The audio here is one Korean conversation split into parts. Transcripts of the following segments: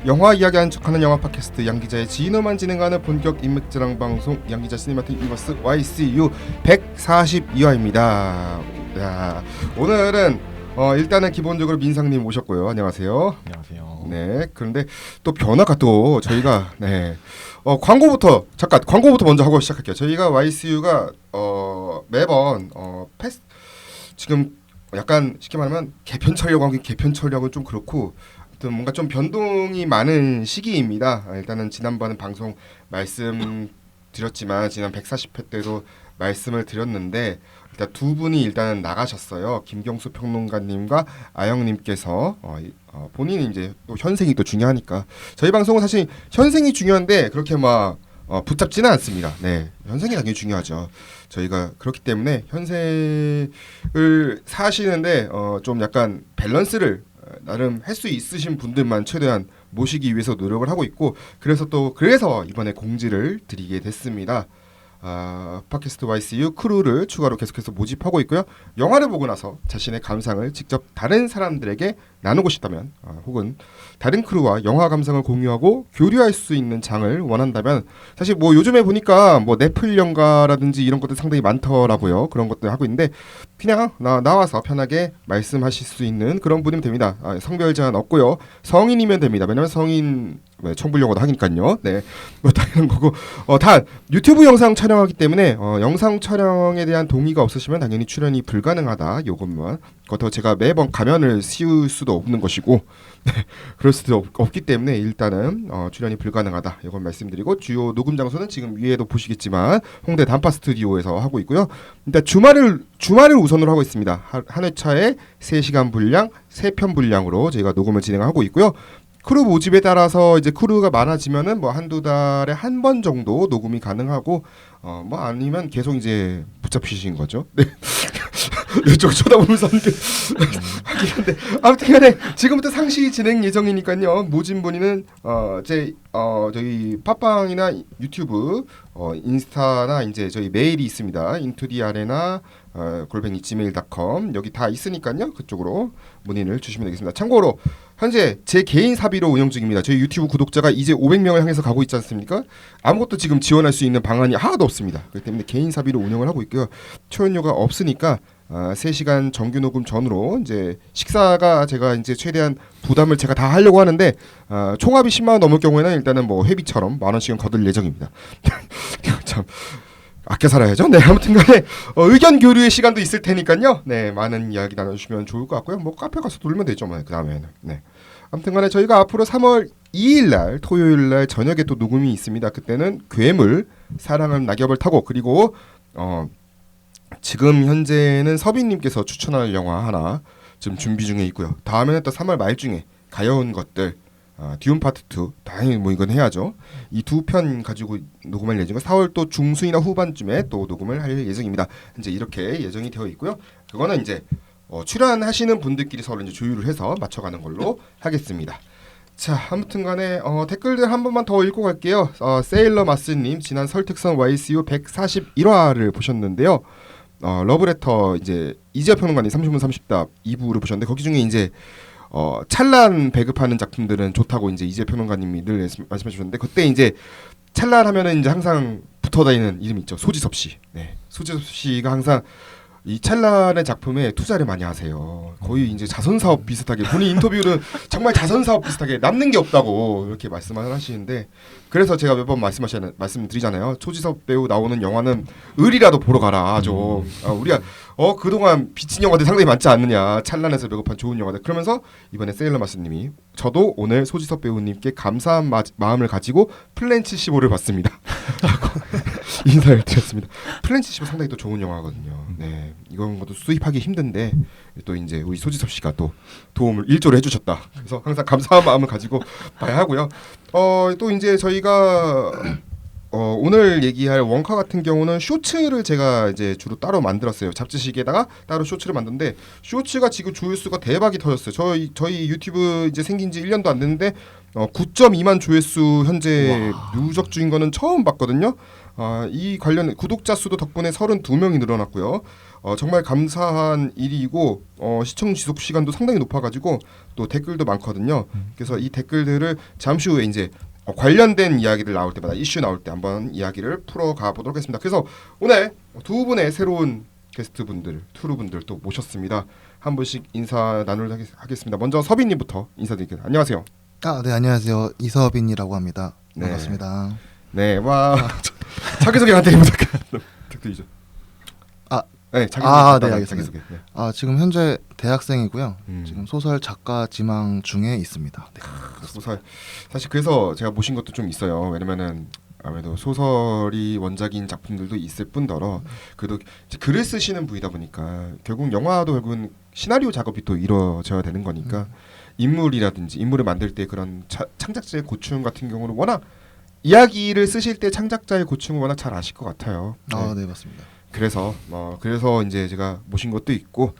영화 이야기하는 척하는 영화 팟캐스트 양기자의 지인어만 진행하는 본격 인맥자랑 방송 양기자 시네마틱 유니버스 YCU 142화입니다. 야, 오늘은 일단은 기본적으로 민상님 오셨고요. 안녕하세요. 안녕하세요. 네, 그런데 또 변화가 또 저희가 광고부터 먼저 하고 시작할게요. 저희가 YCU가 매번 지금 약간 쉽게 말하면 개편 촬영은 좀 그렇고 뭔가 좀 변동이 많은 시기입니다. 일단은 지난번에 방송 말씀드렸지만 지난 140회 때도 말씀을 드렸는데 일단 두 분이 일단 나가셨어요. 김경수 평론가님과 아영님께서 본인이 이제 또 현생이 또 중요하니까 저희 방송은 사실 현생이 중요한데 그렇게 막 붙잡지는 않습니다. 네, 현생이 당연히 중요하죠. 저희가 그렇기 때문에 현생을 사시는데 좀 약간 밸런스를 나름 할 수 있으신 분들만 최대한 모시기 위해서 노력을 하고 있고 그래서 이번에 공지를 드리게 됐습니다. 팟캐스트 YCU 크루를 추가로 계속해서 모집하고 있고요. 영화를 보고 나서 자신의 감상을 직접 다른 사람들에게 나누고 싶다면 혹은 다른 크루와 영화 감상을 공유하고 교류할 수 있는 장을 원한다면 사실 뭐 요즘에 보니까 뭐 넷플 영화라든지 이런 것들 상당히 많더라고요. 그런 것들 하고 있는데 그냥 나와서 편하게 말씀하실 수 있는 그런 분이면 됩니다. 성별 제한 없고요. 성인이면 됩니다. 왜냐면 성인 청불 영어도 하니까요. 네, 뭐 다 이런 거고 다 유튜브 영상 촬영하기 때문에 영상 촬영에 대한 동의가 없으시면 당연히 출연이 불가능하다. 요것만 그렇다고 제가 매번 가면을 씌울 수도 없는 것이고 그럴 수도 없기 때문에 일단은 출연이 불가능하다. 이건 말씀드리고 주요 녹음 장소는 지금 위에도 보시겠지만 홍대 단파 스튜디오에서 하고 있고요. 일단 주말을 우선으로 하고 있습니다. 한 회차에 3시간 분량, 3편 분량으로 저희가 녹음을 진행하고 있고요. 크루 모집에 따라서 이제 크루가 많아지면은 뭐 한두 달에 한 번 정도 녹음이 가능하고 뭐 아니면 계속 이제 붙잡히신 거죠. 네. 이쪽 쳐다보면서 하긴 한데 아무튼간에 지금부터 상시 진행 예정이니까요. 모집 문의는 저희 팟빵이나 유튜브, 인스타나 이제 저희 메일이 있습니다. 인투디아레나 @gmail.com 여기 다 있으니까요. 그쪽으로 문의를 주시면 되겠습니다. 참고로 현재 제 개인 사비로 운영 중입니다. 저희 유튜브 구독자가 이제 500명을 향해서 가고 있지 않습니까? 아무것도 지금 지원할 수 있는 방안이 하나도 없습니다. 그렇기 때문에 개인 사비로 운영을 하고 있고요. 초연료가 없으니까 3시간 정규 녹음 전으로 이제 식사가 제가 이제 최대한 부담을 제가 다 하려고 하는데 총합이 10만 원 넘을 경우에는 일단은 뭐 회비처럼 만 원씩은 거둘 예정입니다. 참 아껴 살아야죠. 네, 아무튼간에 의견 교류의 시간도 있을 테니까요. 네, 많은 이야기 나눠주시면 좋을 것 같고요. 뭐 카페 가서 놀면 되죠. 뭐 그 다음에는. 네. 아무튼간에 저희가 앞으로 3월 2일날 토요일날 저녁에 또 녹음이 있습니다. 그때는 괴물 사랑은 낙엽을 타고 그리고 지금 현재는 서빈님께서 추천할 영화 하나 지금 준비 중에 있고요. 다음에는 또 3월 말중에 가여운 것들 듀움 파트 2 당연히 뭐 이건 해야죠. 이 두 편 가지고 녹음할 예정이고 4월 또 중순이나 후반쯤에 또 녹음을 할 예정입니다. 현재 이렇게 예정이 되어 있고요. 그거는 이제 출연하시는 분들끼리 서로 이제 조율을 해서 맞춰가는 걸로 하겠습니다. 자, 아무튼간에 댓글들 한 번만 더 읽고 갈게요. 세일러 마스님 지난 설특선 YCU 141화를 보셨는데요. 러브레터 이제 이지아 평론가님 30분 30답 2부를 보셨는데 거기 중에 이제 찰란 배급하는 작품들은 좋다고 이제 이지아 평론가님이 늘 말씀해 주셨는데 그때 이제 찰란 하면은 이제 항상 붙어다니는 이름 있죠. 소지섭 씨. 네, 소지섭 씨가 항상 이 찰란의 작품에 투자를 많이 하세요. 거의 이제 자선 사업 비슷하게 본인 인터뷰는 정말 자선 사업 비슷하게 남는 게 없다고 이렇게 말씀을 하시는데 그래서 제가 몇 번 말씀드리잖아요. 초지섭 배우 나오는 영화는 을이라도 보러 가라. 좀 우리가 그동안 비친 영화들 상당히 많지 않느냐. 찰란에서 배급한 좋은 영화들. 그러면서 이번에 세일러 마스님이 저도 오늘 소지섭 배우님께 감사한 마음을 가지고 플랜치 15를 봤습니다. 인사를 드렸습니다. 플랜치 15 상당히 또 좋은 영화거든요. 네, 이건 것도 수입하기 힘든데 또 이제 우리 소지섭 씨가 또 도움을 일조를 해주셨다. 그래서 항상 감사한 마음을 가지고 봐야 하고요. 또 이제 저희가 오늘 얘기할 원카 같은 경우는 쇼츠를 제가 이제 주로 따로 만들었어요. 잡지식에다가 따로 쇼츠를 만드는데 쇼츠가 지금 조회수가 대박이 터졌어요. 저희 유튜브 이제 생긴 지 1년도 안 됐는데 9.2만 조회수 현재 누적 중인 거는 처음 봤거든요. 이 관련 구독자 수도 덕분에 32명이 늘어났고요. 정말 감사한 일이고 시청 지속 시간도 상당히 높아가지고 또 댓글도 많거든요. 그래서 이 댓글들을 잠시 후에 이제 관련된 이야기들 나올 때마다 이슈 나올 때 한번 이야기를 풀어가 보도록 하겠습니다. 그래서 오늘 두 분의 새로운 게스트분들, 투루분들 또 모셨습니다. 한 분씩 인사 나누도록 하겠습니다. 먼저 서빈님부터 인사드릴게요. 안녕하세요. 네, 안녕하세요. 이서빈이라고 합니다. 네. 반갑습니다. 네, 와 자기소개 간단히 부탁드리죠. 네, 자기소개. 네, 알겠습니다. 자기소개. 네. 지금 현재 대학생이고요. 음. 지금 소설 작가 지망 중에 있습니다. 네. 소설 사실 그래서 제가 모신 것도 좀 있어요. 왜냐면은 아무래도 소설이 원작인 작품들도 있을 뿐더러 그래도 이제 글을 쓰시는 분이다 보니까 결국 영화도 결국은 시나리오 작업이 또 이루어져야 되는 거니까 인물이라든지 인물을 만들 때 그런 창작자의 고충 같은 경우는 워낙 이야기를 쓰실 때 창작자의 고충을 워낙 잘 아실 것 같아요. 네, 맞습니다. 그래서 이제 제가 모신 것도 있고,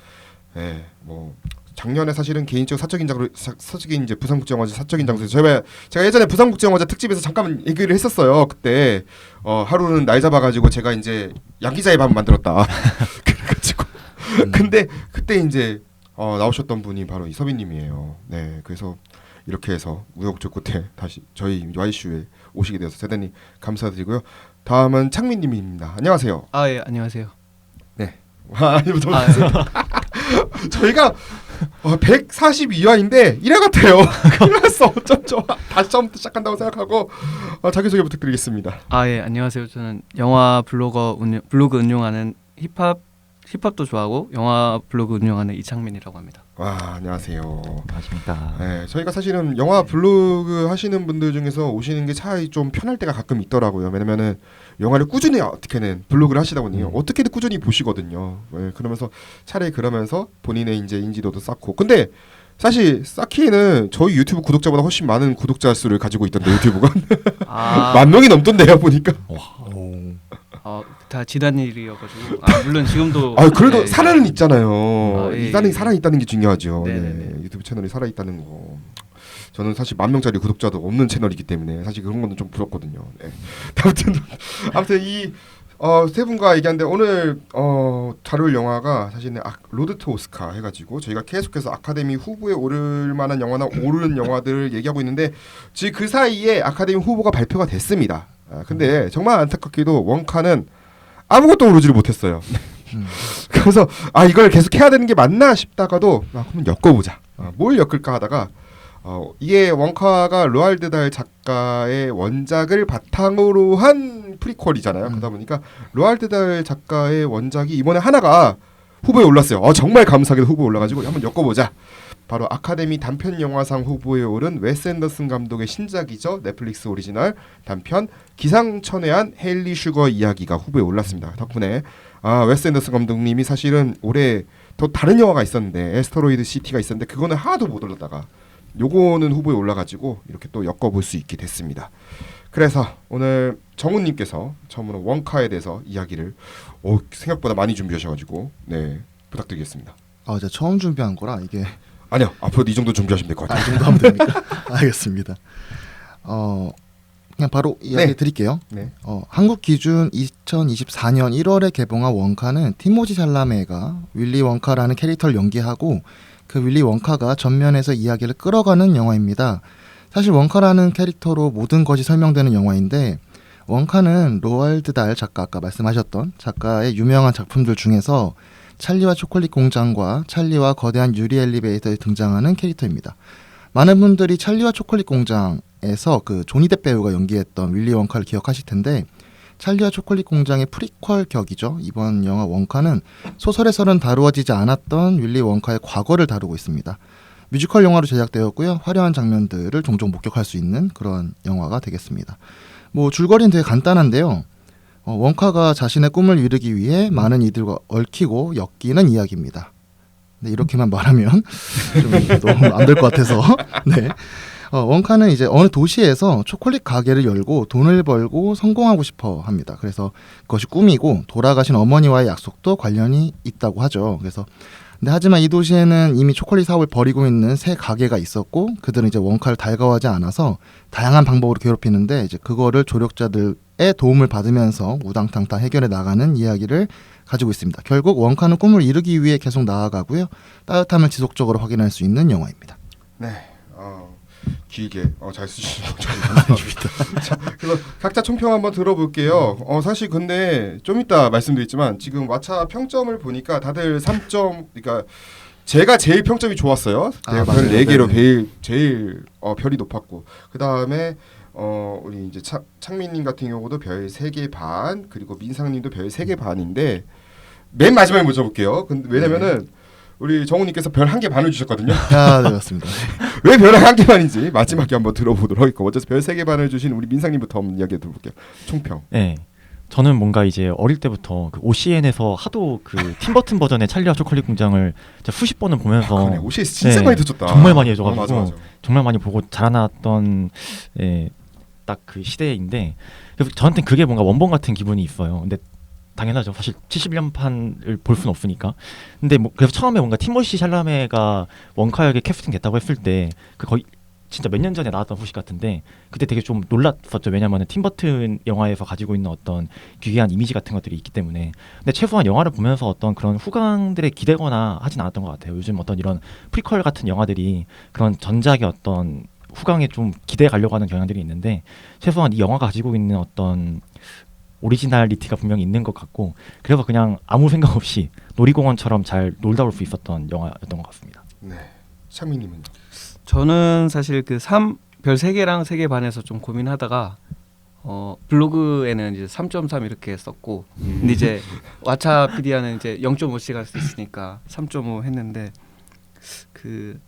작년에 사실은 개인적 사적인 이제 부산국제영화제 사적인 장소에서 제가 예전에 부산국제영화제 특집에서 잠깐 얘기를 했었어요. 그때 하루는 날 잡아가지고 제가 이제 양기자의 밤을 만들었다. 그래가지고 근데 그때 이제 나오셨던 분이 바로 이서빈님이에요. 네, 그래서 이렇게 해서 우여곡절 끝에 다시 저희 YCU에 오시게 되어서 대단히 감사드리고요. 다음은 창민님입니다. 안녕하세요. 예, 안녕하세요. 네. 저희가 142화인데 1화 같아요. 그래서 어쩌죠? 다시 처음부터 시작한다고 생각하고 자기소개 부탁드리겠습니다. 예, 안녕하세요. 저는 영화 블로그 운영하는 힙합도 좋아하고 영화 블로그 운영하는 이창민이라고 합니다. 와, 안녕하세요. 반갑습니다. 네, 저희가 사실은 영화 블로그 하시는 분들 중에서 오시는 게 차라리 좀 편할 때가 가끔 있더라고요. 왜냐면은 영화를 꾸준히 어떻게든 블로그를 하시다 보니 어떻게든 꾸준히 보시거든요. 네, 그러면서 차라리 그러면서 본인의 이제 인지도도 쌓고. 근데 사실 쌓기에는 저희 유튜브 구독자보다 훨씬 많은 구독자 수를 가지고 있던데 유튜브가 10,000명이 넘던데요 보니까. 다 지난 일이어가지고 물론 지금도 그래도 네, 살아는 있잖아요. 이 사람이 살아 있다는 게 중요하죠. 네. 유튜브 채널이 살아 있다는 거. 저는 사실 10,000명짜리 구독자도 없는 채널이기 때문에 사실 그런 건 좀 부럽거든요. 네. 아무튼 이 세 분과 얘기하는데 오늘 다룰 영화가 사실은 로드 투 오스카 해가지고 저희가 계속해서 아카데미 후보에 오를 만한 영화나 오른 영화들을 얘기하고 있는데 지금 그 사이에 아카데미 후보가 발표가 됐습니다. 근데 정말 안타깝게도 원카는 아무것도 오르지를 못했어요. 그래서 이걸 계속 해야 되는 게 맞나 싶다가도 그럼 엮어보자. 뭘 엮을까 하다가 이게 원카가 로알드 다hl 작가의 원작을 바탕으로 한 프리퀄이잖아요. 그러다 보니까 로알드 다hl 작가의 원작이 이번에 하나가 후보에 올랐어요. 정말 감사하게도 후보에 올라가지고 한번 엮어보자. 바로 아카데미 단편 영화상 후보에 오른 웨스 앤더슨 감독의 신작이죠. 넷플릭스 오리지널 단편 기상천외한 헤일리 슈거 이야기가 후보에 올랐습니다. 덕분에 웨스 앤더슨 감독님이 사실은 올해 또 다른 영화가 있었는데 에스터로이드 시티가 있었는데 그거는 하나도 못 올랐다가 요거는 후보에 올라가지고 이렇게 또 엮어볼 수 있게 됐습니다. 그래서 오늘 정훈님께서 처음으로 원카에 대해서 이야기를 생각보다 많이 준비하셔가지고 네 부탁드리겠습니다. 제가 처음 준비한 거라 이게 아니요, 앞으로도 이 정도 준비하시면 될 것 같아요. 이 정도 하면 됩니까? 알겠습니다. 그냥 바로 이야기 드릴게요. 네. 한국 기준 2024년 1월에 개봉한 원카는 티모시 샬라메가 윌리 원카라는 캐릭터를 연기하고 그 윌리 원카가 전면에서 이야기를 끌어가는 영화입니다. 사실 원카라는 캐릭터로 모든 것이 설명되는 영화인데 원카는 로알드 다hl 작가, 아까 말씀하셨던 작가의 유명한 작품들 중에서 찰리와 초콜릿 공장과 찰리와 거대한 유리 엘리베이터에 등장하는 캐릭터입니다. 많은 분들이 찰리와 초콜릿 공장에서 그 조니 뎁 배우가 연기했던 윌리 원카를 기억하실 텐데 찰리와 초콜릿 공장의 프리퀄 격이죠. 이번 영화 원카는 소설에서는 다루어지지 않았던 윌리 원카의 과거를 다루고 있습니다. 뮤지컬 영화로 제작되었고요. 화려한 장면들을 종종 목격할 수 있는 그런 영화가 되겠습니다. 줄거리는 되게 간단한데요. 원카가 자신의 꿈을 이루기 위해 많은 이들과 얽히고 엮이는 이야기입니다. 네, 이렇게만 말하면 좀 너무 안 될 것 같아서 네. 원카는 이제 어느 도시에서 초콜릿 가게를 열고 돈을 벌고 성공하고 싶어 합니다. 그래서 그것이 꿈이고 돌아가신 어머니와의 약속도 관련이 있다고 하죠. 근데 하지만 이 도시에는 이미 초콜릿 사업을 벌이고 있는 새 가게가 있었고 그들은 이제 원카를 달가워하지 않아서 다양한 방법으로 괴롭히는데 이제 그거를 조력자들의 도움을 받으면서 우당탕탕 해결해 나가는 이야기를 가지고 있습니다. 결국 원카는 꿈을 이루기 위해 계속 나아가고요. 따뜻함을 지속적으로 확인할 수 있는 영화입니다. 네. 길게 잘 쓰시는 거죠. 감사합니다. 자, 그래서 각자 총평 한번 들어볼게요. 사실 근데 좀 이따 말씀드리지만 지금 왓챠 평점을 보니까 다들 3점, 그러니까 제가 제일 평점이 좋았어요. 아, 별 맞아요. 4개로 네네. 제일 별이 높았고, 그 다음에 우리 이제 창민님 같은 경우도 별 3개 반, 그리고 민상님도 별 3개 반인데 맨 마지막에 먼저 볼게요. 근데 왜냐면은 우리 정우님께서 별 1개 반을 주셨거든요. 아, 네, 맞습니다. 왜 별 1개 반인지 마지막에 한번 들어보도록 하겠고, 먼저 별 3개 반을 주신 우리 민상님부터 한번 이야기 들어볼게요. 총평. 네. 저는 뭔가 이제 어릴 때부터 그 OCN에서 하도 그 팀버튼 버전의 찰리와 초콜릿 공장을 진짜 수십 번은 보면서 그러네. OCS 진짜 네, 많이 듣었다. 정말 많이 해줘가지고 맞아. 정말 많이 보고 자라났던 딱 그 시대인데, 그래서 저한테는 그게 뭔가 원본 같은 기분이 있어요. 근데 당연하죠. 사실 71년판을 볼 수는 없으니까. 근데 뭐 그래서 처음에 뭔가 티모시 샬라메가 원카 역에 캐스팅 됐다고 했을 때 그 거의 진짜 몇 년 전에 나왔던 소식 같은데 그때 되게 좀 놀랐었죠. 왜냐면은 팀버튼 영화에서 가지고 있는 어떤 귀한 이미지 같은 것들이 있기 때문에. 근데 최소한 영화를 보면서 어떤 그런 후광들에 기대거나 하진 않았던 것 같아요. 요즘 어떤 이런 프리퀄 같은 영화들이 그런 전작의 어떤 후광에 좀 기대해 가려고 하는 경향들이 있는데, 최소한 이 영화가 가지고 있는 어떤 오리지널리티가 분명히 있는 것 같고, 그래서 그냥 아무 생각 없이 놀이공원처럼 잘 놀다 올 수 있었던 영화였던 것 같습니다. 네. 창민님은요? 저는 사실 그 별 3개랑 3개 반에서 좀 고민하다가 블로그에는 이제 3.3 이렇게 썼고, 근데 이제 왓챠피디아는 이제 0.5씩 수 있으니까 3.5 했는데, 그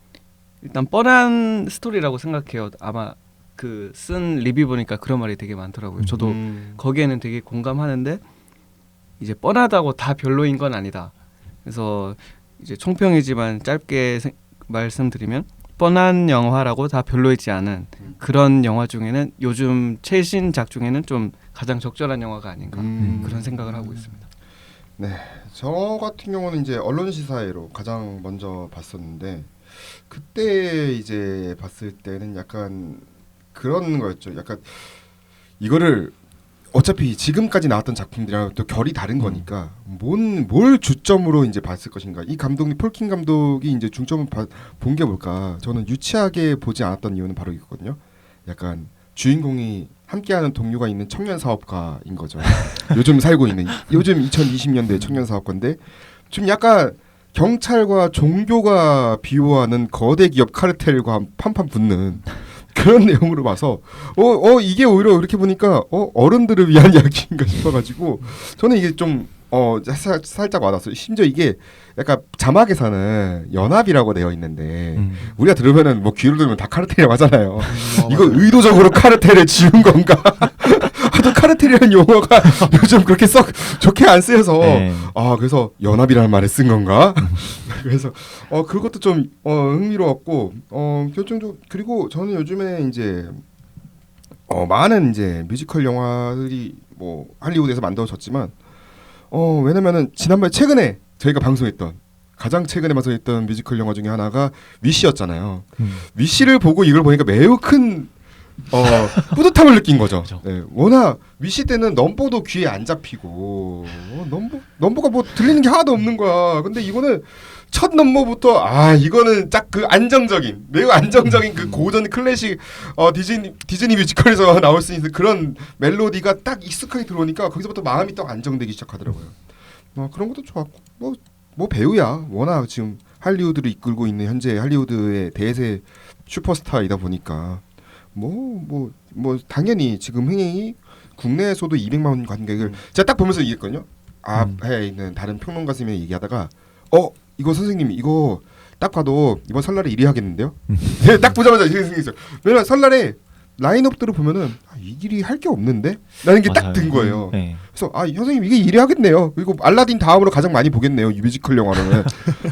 일단 뻔한 스토리라고 생각해요. 아마 그 쓴 리뷰 보니까 그런 말이 되게 많더라고요. 저도 거기에는 되게 공감하는데, 이제 뻔하다고 다 별로인 건 아니다. 그래서 이제 총평이지만 짧게 말씀드리면, 뻔한 영화라고 다 별로이지 않은 그런 영화 중에는 요즘 최신작 중에는 좀 가장 적절한 영화가 아닌가 그런 생각을 하고 있습니다. 네, 저 같은 경우는 이제 언론 시사회로 가장 먼저 봤었는데, 그때 이제 봤을 때는 약간 그런 거였죠. 약간 이거를 어차피 지금까지 나왔던 작품들이랑 또 결이 다른 거니까 뭘 주점으로 이제 봤을 것인가. 이 감독님 폴킨 감독이 이제 중점을 본 게 뭘까. 저는 유치하게 보지 않았던 이유는 바로 이거거든요. 약간 주인공이 함께하는 동료가 있는 청년 사업가인 거죠. 요즘 살고 있는 요즘 2020년대 청년 사업가인데 좀 약간 경찰과 종교가 비호하는 거대 기업 카르텔과 판판 붙는 그런 내용으로 봐서 이게 오히려 이렇게 보니까 어른들을 위한 이야기인가 싶어가지고 저는 이게 좀 살짝 와닿았어요. 심지어 이게 약간 자막에서는 연합이라고 되어 있는데 우리가 들으면은 뭐 귀로 들으면 다 카르텔이라고 하잖아요. 이거 맞아요. 의도적으로 카르텔을 지운 건가? 하도 카르텔이라는 용어가 요즘 그렇게 썩 좋게 안 쓰여서 네. 그래서 연합이라는 말을 쓴 건가? 그래서 그것도 좀 흥미로웠고 결정적. 그리고 저는 요즘에 이제 많은 이제 뮤지컬 영화들이 뭐 할리우드에서 만들어졌지만 왜냐면은 지난번에 최근에 저희가 방송했던 가장 최근에 방송했던 뮤지컬 영화 중에 하나가 위시였잖아요. 위시를 보고 이걸 보니까 매우 큰 뿌듯함을 느낀 거죠. 그렇죠. 네, 워낙 위시 때는 넘버도 귀에 안 잡히고 넘버가 뭐 들리는 게 하나도 없는 거야. 근데 이거는 첫 넘버부터 이거는 딱 그 안정적인 매우 안정적인 그 고전 클래식 디즈니 뮤지컬에서 나올 수 있는 그런 멜로디가 딱 익숙하게 들어오니까 거기서부터 마음이 딱 안정되기 시작하더라고요. 그런 것도 좋았고 뭐 배우야 워낙 지금 할리우드를 이끌고 있는 현재 할리우드의 대세 슈퍼스타이다 보니까 뭐 당연히 지금 흥행이 국내에서도 200만 관객을 제가 딱 보면서 얘기했거든요. 앞에 있는 다른 평론가 선생님이 얘기하다가 이거 선생님 이거 딱 봐도 이번 설날에 1위 하겠는데요? 네, 딱 보자마자 이게 생겼어요. 왜냐면 설날에 라인업들을 보면은 이 길이 할 게 없는데? 라는 게 딱 든 거예요. 네. 그래서 선생님 이게 1위 하겠네요. 그리고 알라딘 다음으로 가장 많이 보겠네요. 이 뮤지컬 영화로는.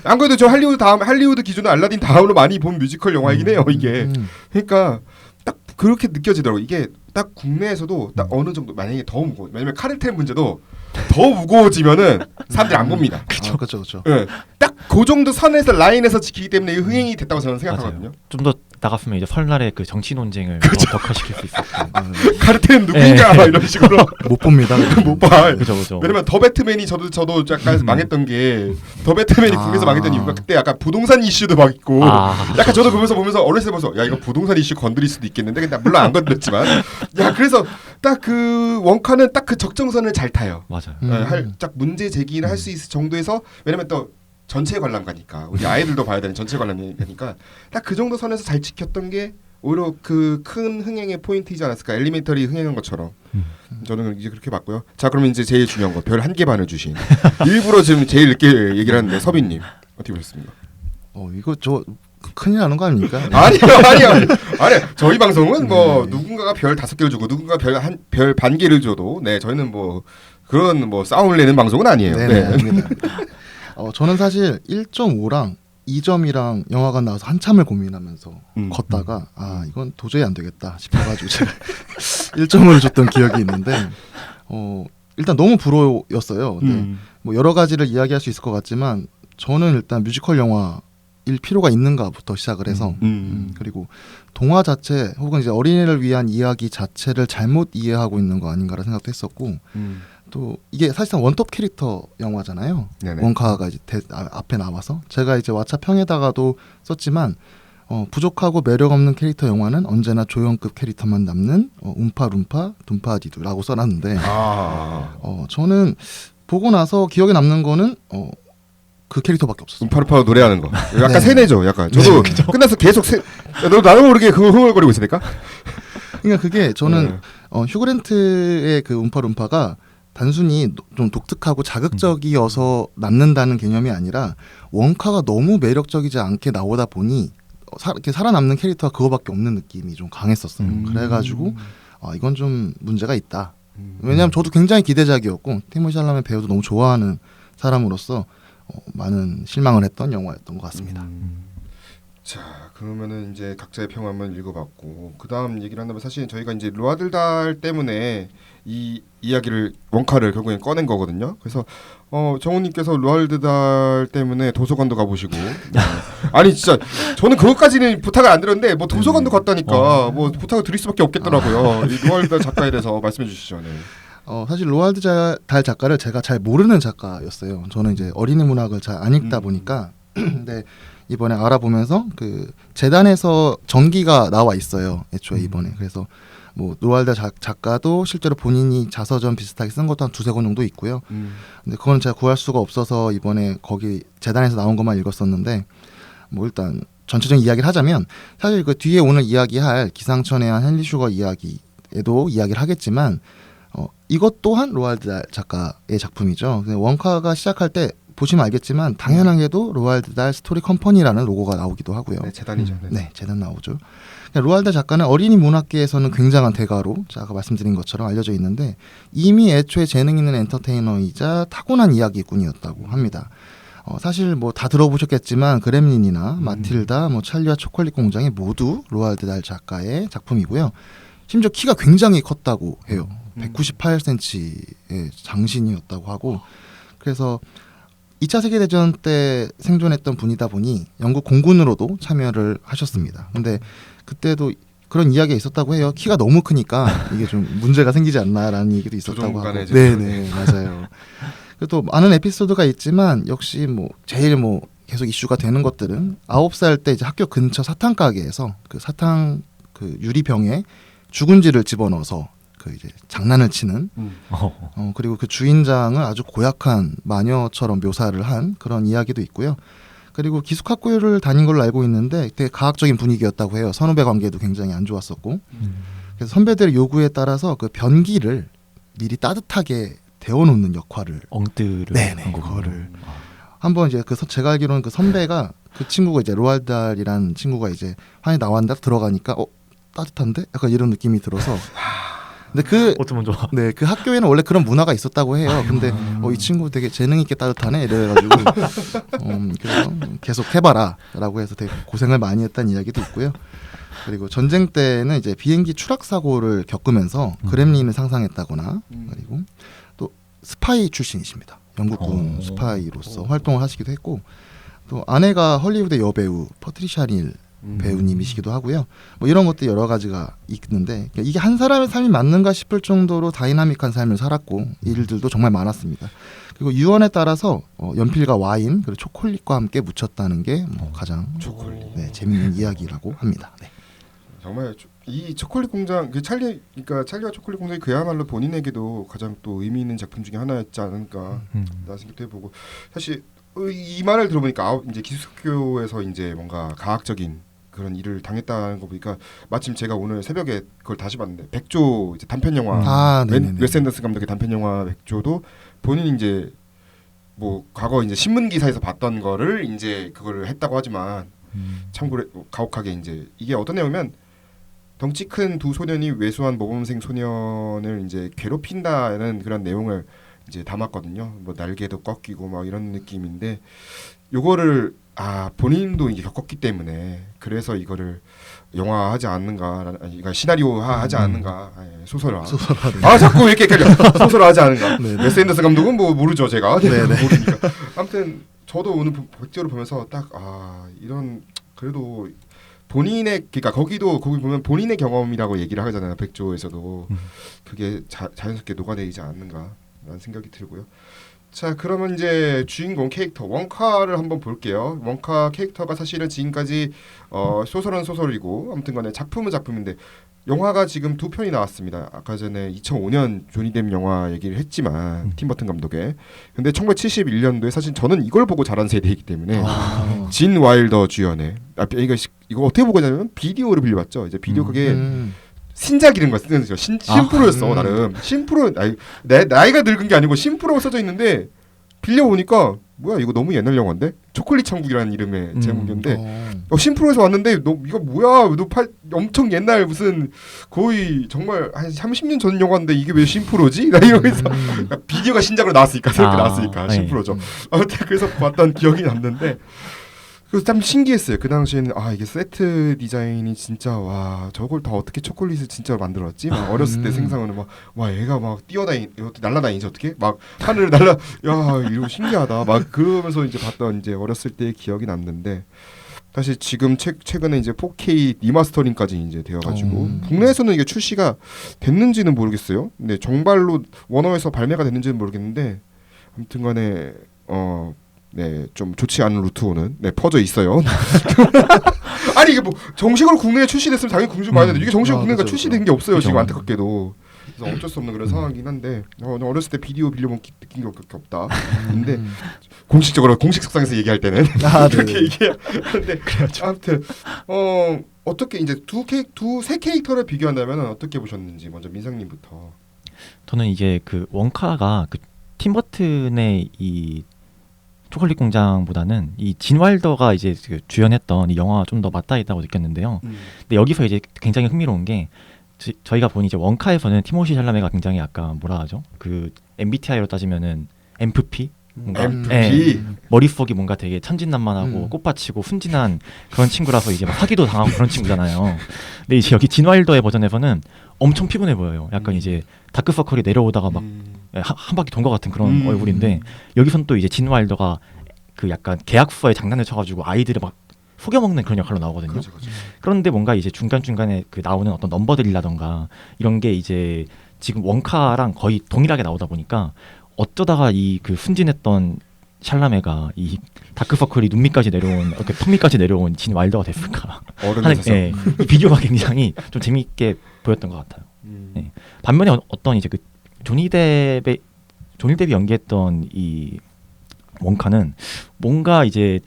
안 그래도 저 할리우드 기준으로 알라딘 다음으로 많이 본 뮤지컬 영화이긴 해요. 이게. 그러니까 딱 그렇게 느껴지더라고요. 이게 딱 국내에서도 딱 어느 정도 만약에 더 무거워. 왜냐면 카르텔 문제도 더 무거워지면은 사람들이 안 봅니다. 그렇죠. 네. 딱 그 정도 선에서 라인에서 지키기 때문에 흥행이 됐다고 저는 생각하거든요. 좀 더 나갔으면 이제 설날에 그 정치 논쟁을 격화시킬 수 있었고. 카르텔은 누군가 막 이런 식으로 못 봅니다. 못 봐. 그죠. 왜냐면 더 배트맨이 저도 약간 망했던 게 더 배트맨이 국내에서 망했던 이유가 그때 약간 부동산 이슈도 막 있고 약간 저도 보면서 어렸을 때 보면서 야 이거 부동산 이슈 건드릴 수도 있겠는데 근데 물론 안 건드렸지만 야 그래서 딱 그 원카는 딱 그 적정선을 잘 타요. 맞아요. 딱 문제 제기를 할 수 있을 정도에서 왜냐면 또 전체 관람가니까 우리 아이들도 봐야 되는 전체 관람가니까 딱 그 정도 선에서 잘 지켰던 게 오히려 그 큰 흥행의 포인트이지 않았을까. 엘리멘터리 흥행한 것처럼 저는 이제 그렇게 봤고요. 자 그러면 이제 제일 중요한 거 별 1개 반을 주신 일부러 지금 제일 늦게 얘기를 하는데 서빈님 어떻게 보셨습니까? 이거 저 큰일 나는 거 아닙니까? 아니요. 저희 방송은 뭐 누군가가 별 5개를 주고 누군가 별 반 개를 줘도 네 저희는 뭐 그런 뭐 싸움을 내는 방송은 아니에요. 네. 아닙니다. 저는 사실 1.5랑 2점이랑 영화관 나와서 한참을 고민하면서 걷다가 이건 도저히 안 되겠다 싶어가지고 제가 1점을 줬던 기억이 있는데 일단 너무 불호였어요. 네. 뭐 여러 가지를 이야기할 수 있을 것 같지만 저는 일단 뮤지컬 영화일 필요가 있는가부터 시작을 해서 그리고 동화 자체 혹은 이제 어린이를 위한 이야기 자체를 잘못 이해하고 있는 거 아닌가라는 생각도 했었고 또 이게 사실상 원톱 캐릭터 영화잖아요. 네네. 원카가 이제 앞에 나와서 제가 이제 왓챠 평에다가도 썼지만 부족하고 매력 없는 캐릭터 영화는 언제나 조연급 캐릭터만 남는 움파룸파 둠파디두라고 써놨는데 저는 보고 나서 기억에 남는 거는 그 캐릭터밖에 없었어요. 움파루파 노래하는 거 약간 네. 세뇌죠. 약간 저도 끝나서 계속 너 나도 모르게 그거 흥얼거리고 있으니까. 그러니까 그게 저는 휴그랜트의 그 움파룸파가 단순히 좀 독특하고 자극적이어서 남는다는 개념이 아니라 원카가 너무 매력적이지 않게 나오다 보니 이렇게 살아남는 캐릭터가 그거밖에 없는 느낌이 좀 강했었어요. 그래가지고 이건 좀 문제가 있다. 왜냐하면 저도 굉장히 기대작이었고 티모시 샬라메 배우도 너무 좋아하는 사람으로서 많은 실망을 했던 영화였던 것 같습니다. 자 그러면은 이제 각자의 평 한번 읽어봤고 그 다음 얘기를 한다면 사실 저희가 이제 로아드 달 때문에 이 이야기를 원카를 결국엔 꺼낸 거거든요. 그래서 정우님께서 로아드 달 때문에 도서관도 가보시고 아니 진짜 저는 그것까지는 부탁을 안 드렸는데 뭐 도서관도 갔다니까 뭐 부탁을 드릴 수밖에 없겠더라고요. 이 로아드 달 작가에 대해서 말씀해 주시죠. 네. 사실 로알드 달 작가를 제가 잘 모르는 작가였어요. 저는 이제 어린이 문학을 잘 안 읽다 보니까 근데 이번에 알아보면서 그 재단에서 전기가 나와 있어요. 애초에 이번에. 그래서 뭐 로알드 작가도 실제로 본인이 자서전 비슷하게 쓴 것도 한 2-3권 정도 있고요. 근데 그건 제가 구할 수가 없어서 이번에 거기 재단에서 나온 것만 읽었었는데 뭐 일단 전체적인 이야기를 하자면 사실 그 뒤에 오늘 이야기할 기상천외 한 헨리 슈거 이야기에도 이야기를 하겠지만 이것 또한 로알드 작가의 작품이죠. 원카가 시작할 때 보시면 알겠지만 당연하게도 로알드 달 스토리 컴퍼니라는 로고가 나오기도 하고요. 네, 재단이죠. 네, 재단 나오죠. 로알드 작가는 어린이 문학계에서는 굉장한 대가로 아까 말씀드린 것처럼 알려져 있는데 이미 애초에 재능 있는 엔터테이너이자 타고난 이야기꾼이었다고 합니다. 사실 뭐 다 들어보셨겠지만 그렘린이나 마틸다, 뭐 찰리와 초콜릿 공장이 모두 로알드 달 작가의 작품이고요. 심지어 키가 굉장히 컸다고 해요. 198cm의 장신이었다고 하고 그래서 2차 세계대전 때 생존했던 분이다 보니 영국 공군으로도 참여를 하셨습니다. 근데 그때도 그런 이야기가 있었다고 해요. 키가 너무 크니까 이게 좀 문제가 생기지 않나라는 얘기도 있었다고 하고. 네네 맞아요. 또 많은 에피소드가 있지만 역시 뭐 제일 뭐 계속 이슈가 되는 것들은 9살 때 이제 학교 근처 사탕 가게에서 그 사탕 그 유리병에 죽은지를 집어넣어서 그 이제 장난을 치는 그리고 그 주인장을 아주 고약한 마녀처럼 묘사를 한 그런 이야기도 있고요. 그리고 기숙학교를 다닌 걸로 알고 있는데 되게 가학적인 분위기였다고 해요. 선후배 관계도 굉장히 안 좋았었고 그래서 선배들의 요구에 따라서 그 변기를 미리 따뜻하게 데워놓는 역할을 엉뜨를 네네 그거를 한번 이제 그 제가 알기로는 그 선배가 그 친구가 이제 로알달이라는 친구가 이제 환이 나왔는데 들어가니까 따뜻한데 약간 이런 느낌이 들어서 근데 어쩌면 좋아. 네, 그 학교에는 원래 그런 문화가 있었다고 해요. 근데 이 친구 되게 재능 있게 따뜻하네 이래가지고 그래서 계속 해봐라라고 해서 되게 고생을 많이 했다는 이야기도 있고요. 그리고 전쟁 때는 이제 비행기 추락 사고를 겪으면서 그렘린을 상상했다거나 그리고 또 스파이 출신이십니다. 영국군 스파이로서 활동을 하시기도 했고 또 아내가 헐리우드 여배우 퍼트리샤 닐 배우님이시기도 하고요. 뭐 이런 것도 여러 가지가 있는데 이게 한 사람의 삶이 맞는가 싶을 정도로 다이나믹한 삶을 살았고 일들도 정말 많았습니다. 그리고 유언에 따라서 연필과 와인 그리고 초콜릿과 함께 묻혔다는 게 뭐 가장 초콜릿. 네, 재밌는 이야기라고 합니다. 네. 정말 이 초콜릿 공장 그러니까 찰리와 초콜릿 공장이 그야말로 본인에게도 가장 또 의미 있는 작품 중에 하나였지 않을까 라는 생각도 해보고 사실 이 말을 들어보니까 이제 기숙교에서 이제 뭔가 가학적인 그런 일을 당했다는 거 보니까 마침 제가 오늘 새벽에 그걸 다시 봤는데 백조 이제 단편 영화 웨스 앤더슨 감독의 단편 영화 백조도 본인이 이제 뭐 과거 이제 신문 기사에서 봤던 거를 이제 그거를 했다고 하지만 참고로 가혹하게 이제 이게 어떤 내용이면 덩치 큰 두 소년이 왜소한 모범생 소년을 이제 괴롭힌다는 그런 내용을 이제 담았거든요. 뭐 날개도 꺾이고 막 이런 느낌인데 요거를 본인도 이제 겪었기 때문에 그래서 이거를 영화하지 않는가, 그러니까 시나리오화하지 않는가, 소설화. 자꾸 왜 이렇게 헷갈려? 소설화하지 않는가. 웨스 앤더슨 감독은 뭐 모르죠 제가. 모르니까. 아무튼 저도 오늘 백조를 보면서 딱 이런 그래도 본인의 그러니까 거기 보면 본인의 경험이라고 얘기를 하잖아요. 백조에서도 그게 자연스럽게 녹아내리지 않는가라는 생각이 들고요. 자 그러면 이제 주인공 캐릭터 원카를 한번 볼게요. 원카 캐릭터가 사실은 지금까지 소설은 소설이고 아무튼간에 작품은 작품인데 영화가 지금 2편이 나왔습니다. 아까 전에 2005년 조니 뎁 영화 얘기를 했지만 팀 버튼 감독의 근데 1971년도에 사실 저는 이걸 보고 자란 세대이기 때문에 진 와일더 주연의 이거 어떻게 보고 있냐면 비디오를 빌려봤죠. 이제 비디오 그게 신작 이런 거 쓰는 거죠. 신프로였어 나름. 신프로 나이가 늙은 게 아니고 신프로 써져 있는데 빌려 보니까 뭐야 이거 너무 옛날 영화인데 초콜릿 천국이라는 이름의 제목인데 신프로에서 왔는데 너 이거 뭐야 너 엄청 옛날 무슨 거의 정말 한 30년 전 영화인데 이게 왜 신프로지? 나 이러면서 비디오가 신작으로 나왔으니까 새롭게 나왔으니까 신프로죠. 아무튼 그래서 봤던 기억이 남는데. 그래서 참 신기했어요. 그 당시에는 이게 세트 디자인이 진짜 와 저걸 다 어떻게 초콜릿을 진짜 만들었지? 막 어렸을 때 생각하는 와 얘가 막 날라다니지 어떻게? 막 하늘을 야 이거 신기하다. 막 그러면서 이제 봤던 이제 어렸을 때의 기억이 남는데 사실 지금 최근에 이제 4K 리마스터링까지 이제 되어가지고 국내에서는 이게 출시가 됐는지는 모르겠어요. 근데 정발로 워너에서 발매가 됐는지는 모르겠는데 아무튼간에 네, 좀 좋지 않은 루트로는 퍼져 있어요. 아니 이게 뭐 정식으로 국내에 출시됐으면 당연히 공주 봐야 되는데 이게 정식으로 국내가 출시된 게 없어요. 지금 안타깝게도. 그래서 어쩔 수 없는 그런 상황이긴 한데 어렸을 때 비디오 빌려본 느낀 게 없다. 근데 공식적으로 공식 석상에서 얘기할 때는 그렇게 얘기하는데 아무튼 어떻게 이제 세 캐릭터를 비교한다면 어떻게 보셨는지 먼저 민상님부터. 저는 이제 그 원카가 그 팀 버튼의 이 초콜릿 공장보다는 이 진 와일더가 이제 그 주연했던 이 영화가 좀 더 맞닿아 있다고 느꼈는데요. 근데 여기서 이제 굉장히 흥미로운 게 저희가 보니 이제 원카에서는 티모시 샬라메가 굉장히 약간 뭐라 하죠? 그 MBTI로 따지면은 MFP? 뭔가 머릿속이 뭔가 되게 천진난만하고 꽃받치고 순진한 그런 친구라서 이제 막 사기도 당하고 그런 친구잖아요. 근데 이제 여기 진 와일더의 버전에서는 엄청 피곤해 보여요. 약간 이제 다크서클이 내려오다가 막 한 바퀴 돈 것 같은 그런 얼굴인데 여기선 또 이제 진 와일더가 그 약간 계약서에 장난을 쳐가지고 아이들을 막 속여먹는 그런 역할로 나오거든요. 그렇죠. 그런데 뭔가 이제 중간중간에 그 나오는 어떤 넘버들이라던가 이런 게 이제 지금 원카랑 거의 동일하게 나오다 보니까 어쩌다가 이 그 순진했던 샬라메가 이 다크서클이 눈밑까지 내려온 이렇게 턱밑까지 내려온 진 와일더가 됐을까 하는 이 비디오가 굉장히 좀 재미있게 보였던 것 같아요. 반면에 어떤 이제 그 조니 뎁이 연기했던 이 원카는 뭔가 이제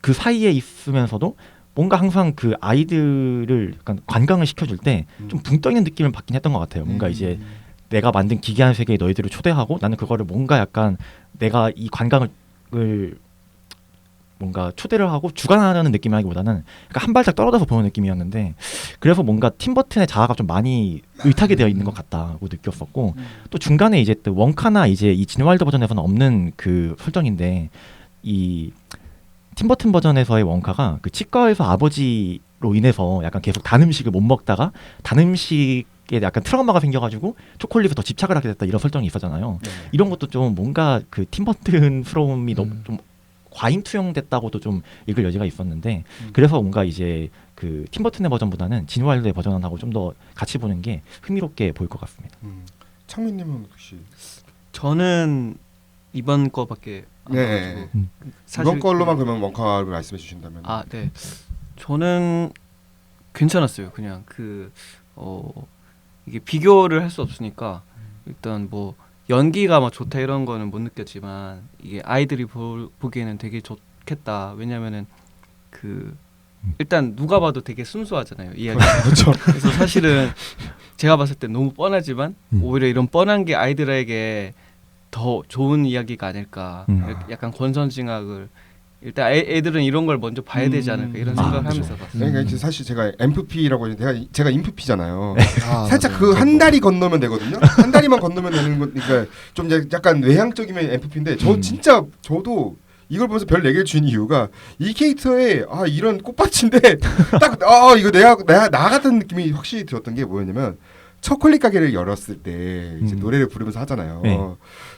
그 사이에 있으면서도 뭔가 항상 그 아이들을 약간 관광을 시켜줄 때 좀 붕 떠 있는 느낌을 받긴 했던 것 같아요. 뭔가 이제 내가 만든 기괴한 세계에 너희들을 초대하고 나는 그거를 뭔가 약간 내가 이 관광을 뭔가 초대를 하고 주관하는 느낌이라기보다는 그러니까 한 발짝 떨어져서 보는 느낌이었는데 그래서 뭔가 팀 버튼의 자아가 좀 많이 의탁이 되어 있는 것 같다고 느꼈었고 또 중간에 이제 또 원카나 이제 이 진 와일더 버전에서는 없는 그 설정인데 이 팀 버튼 버전에서의 원카가 그 치과에서 아버지로 인해서 약간 계속 단 음식을 못 먹다가 단 음식에 약간 트라우마가 생겨가지고 초콜릿에 더 집착을 하게 됐다 이런 설정이 있었잖아요. 이런 것도 좀 뭔가 그 팀 버튼스러움이 너무 좀 과잉 투영됐다고도 좀 읽을 여지가 있었는데 그래서 뭔가 이제 그 팀버튼의 버전보다는 진 와일드의 버전하고 좀 더 같이 보는 게 흥미롭게 보일 것 같습니다. 창민님은 혹시 저는 이번 거밖에 안 네. 봐가지고 이번 걸로만 그러면 원카를 말씀해 주신다면 네. 저는 괜찮았어요. 그냥 이게 비교를 할 수 없으니까 일단 뭐 연기가 막 좋다 이런 거는 못 느꼈지만 이게 아이들이 보기에는 되게 좋겠다. 왜냐면은 일단 누가 봐도 되게 순수하잖아요. 이야기가. 그렇죠. 그래서 사실은 제가 봤을 때 너무 뻔하지만 오히려 이런 뻔한 게 아이들에게 더 좋은 이야기가 아닐까. 약간 권선징악을 일단 애들은 이런 걸 먼저 봐야 되지 않을까 이런 생각을 하면서 봤어요. 그러니까 이제 사실 제가 MFP라고 했는데 제가 인프피잖아요. 아, 살짝 맞아요. 그 한 다리 건너면 되거든요. 한 다리만 건너면 되는 거니까 좀 약간 외향적이면 MFP인데 진짜 저도 이걸 보면서 별 4개를 준 이유가 이 캐릭터에 이런 꽃밭인데 딱 이거 나 같은 느낌이 확실히 들었던 게 뭐였냐면 초콜릿 가게를 열었을 때 이제 노래를 부르면서 하잖아요. 네.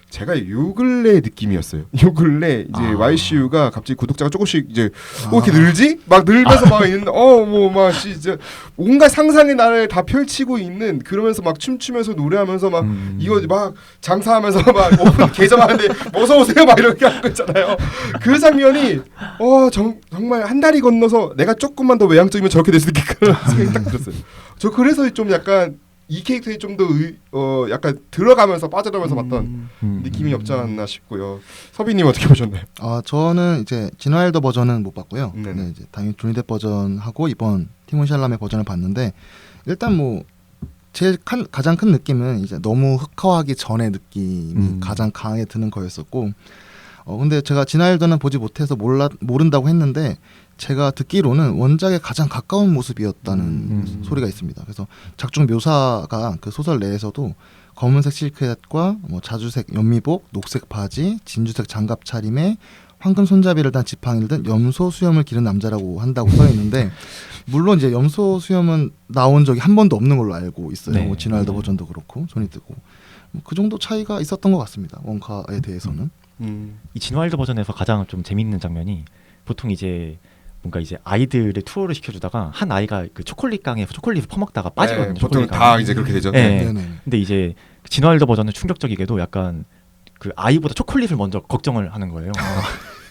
제가 요 근래 느낌이었어요. 요 근래 이제 YCU가 갑자기 구독자가 조금씩 이제 이렇게 늘지? 막 늘면서 막 있는 막 진짜 온갖 상상의 나를 다 펼치고 있는 그러면서 막 춤추면서 노래하면서 막 이거 막 장사하면서 막 오픈 개점하는데 어서 오세요 막 이렇게 하는 거 있잖아요. 그 장면이 정말 한 다리 건너서 내가 조금만 더 외향적이면 저렇게 될 수 있겠구나 생각이 딱 들었어요. 저 그래서 좀 약간 이 캐릭터에 좀 더 약간 들어가면서 빠져들면서 봤던 느낌이 없지 않나 싶고요. 서비님 어떻게 보셨나요? 저는 이제 진 와일더 버전은 못 봤고요. 네네. 네, 이제 당연히 조니 뎁 버전하고 이번 티모시 샬라메 버전을 봤는데 일단 뭐 제일 가장 큰 느낌은 이제 너무 흑화하기 전의 느낌이 가장 강하게 드는 거였었고 근데 제가 진 와일더는 보지 못해서 모른다고 했는데 제가 듣기로는 원작에 가장 가까운 모습이었다는 소리가 있습니다. 그래서 작중 묘사가 그 소설 내에서도 검은색 실크햇과 뭐 자주색 연미복, 녹색 바지, 진주색 장갑 차림에 황금 손잡이를 단 지팡이를 든 염소 수염을 기른 남자라고 한다고 써 있는데 물론 이제 염소 수염은 나온 적이 한 번도 없는 걸로 알고 있어요. 네. 뭐 진 와일더 버전도 그렇고 손이 뜨고 그 정도 차이가 있었던 것 같습니다. 원카에 대해서는. 이 진 와일드 버전에서 가장 좀 재밌는 장면이 보통 이제 뭔가 이제 아이들의 투어를 시켜주다가 한 아이가 그 초콜릿 강에서 초콜릿을 퍼먹다가 빠지거든요. 보통 초콜릿 다 강에. 이제 그렇게 되죠. 네. 네네. 근데 이제 진 와일드 버전은 충격적이게도 약간 그 아이보다 초콜릿을 먼저 걱정을 하는 거예요.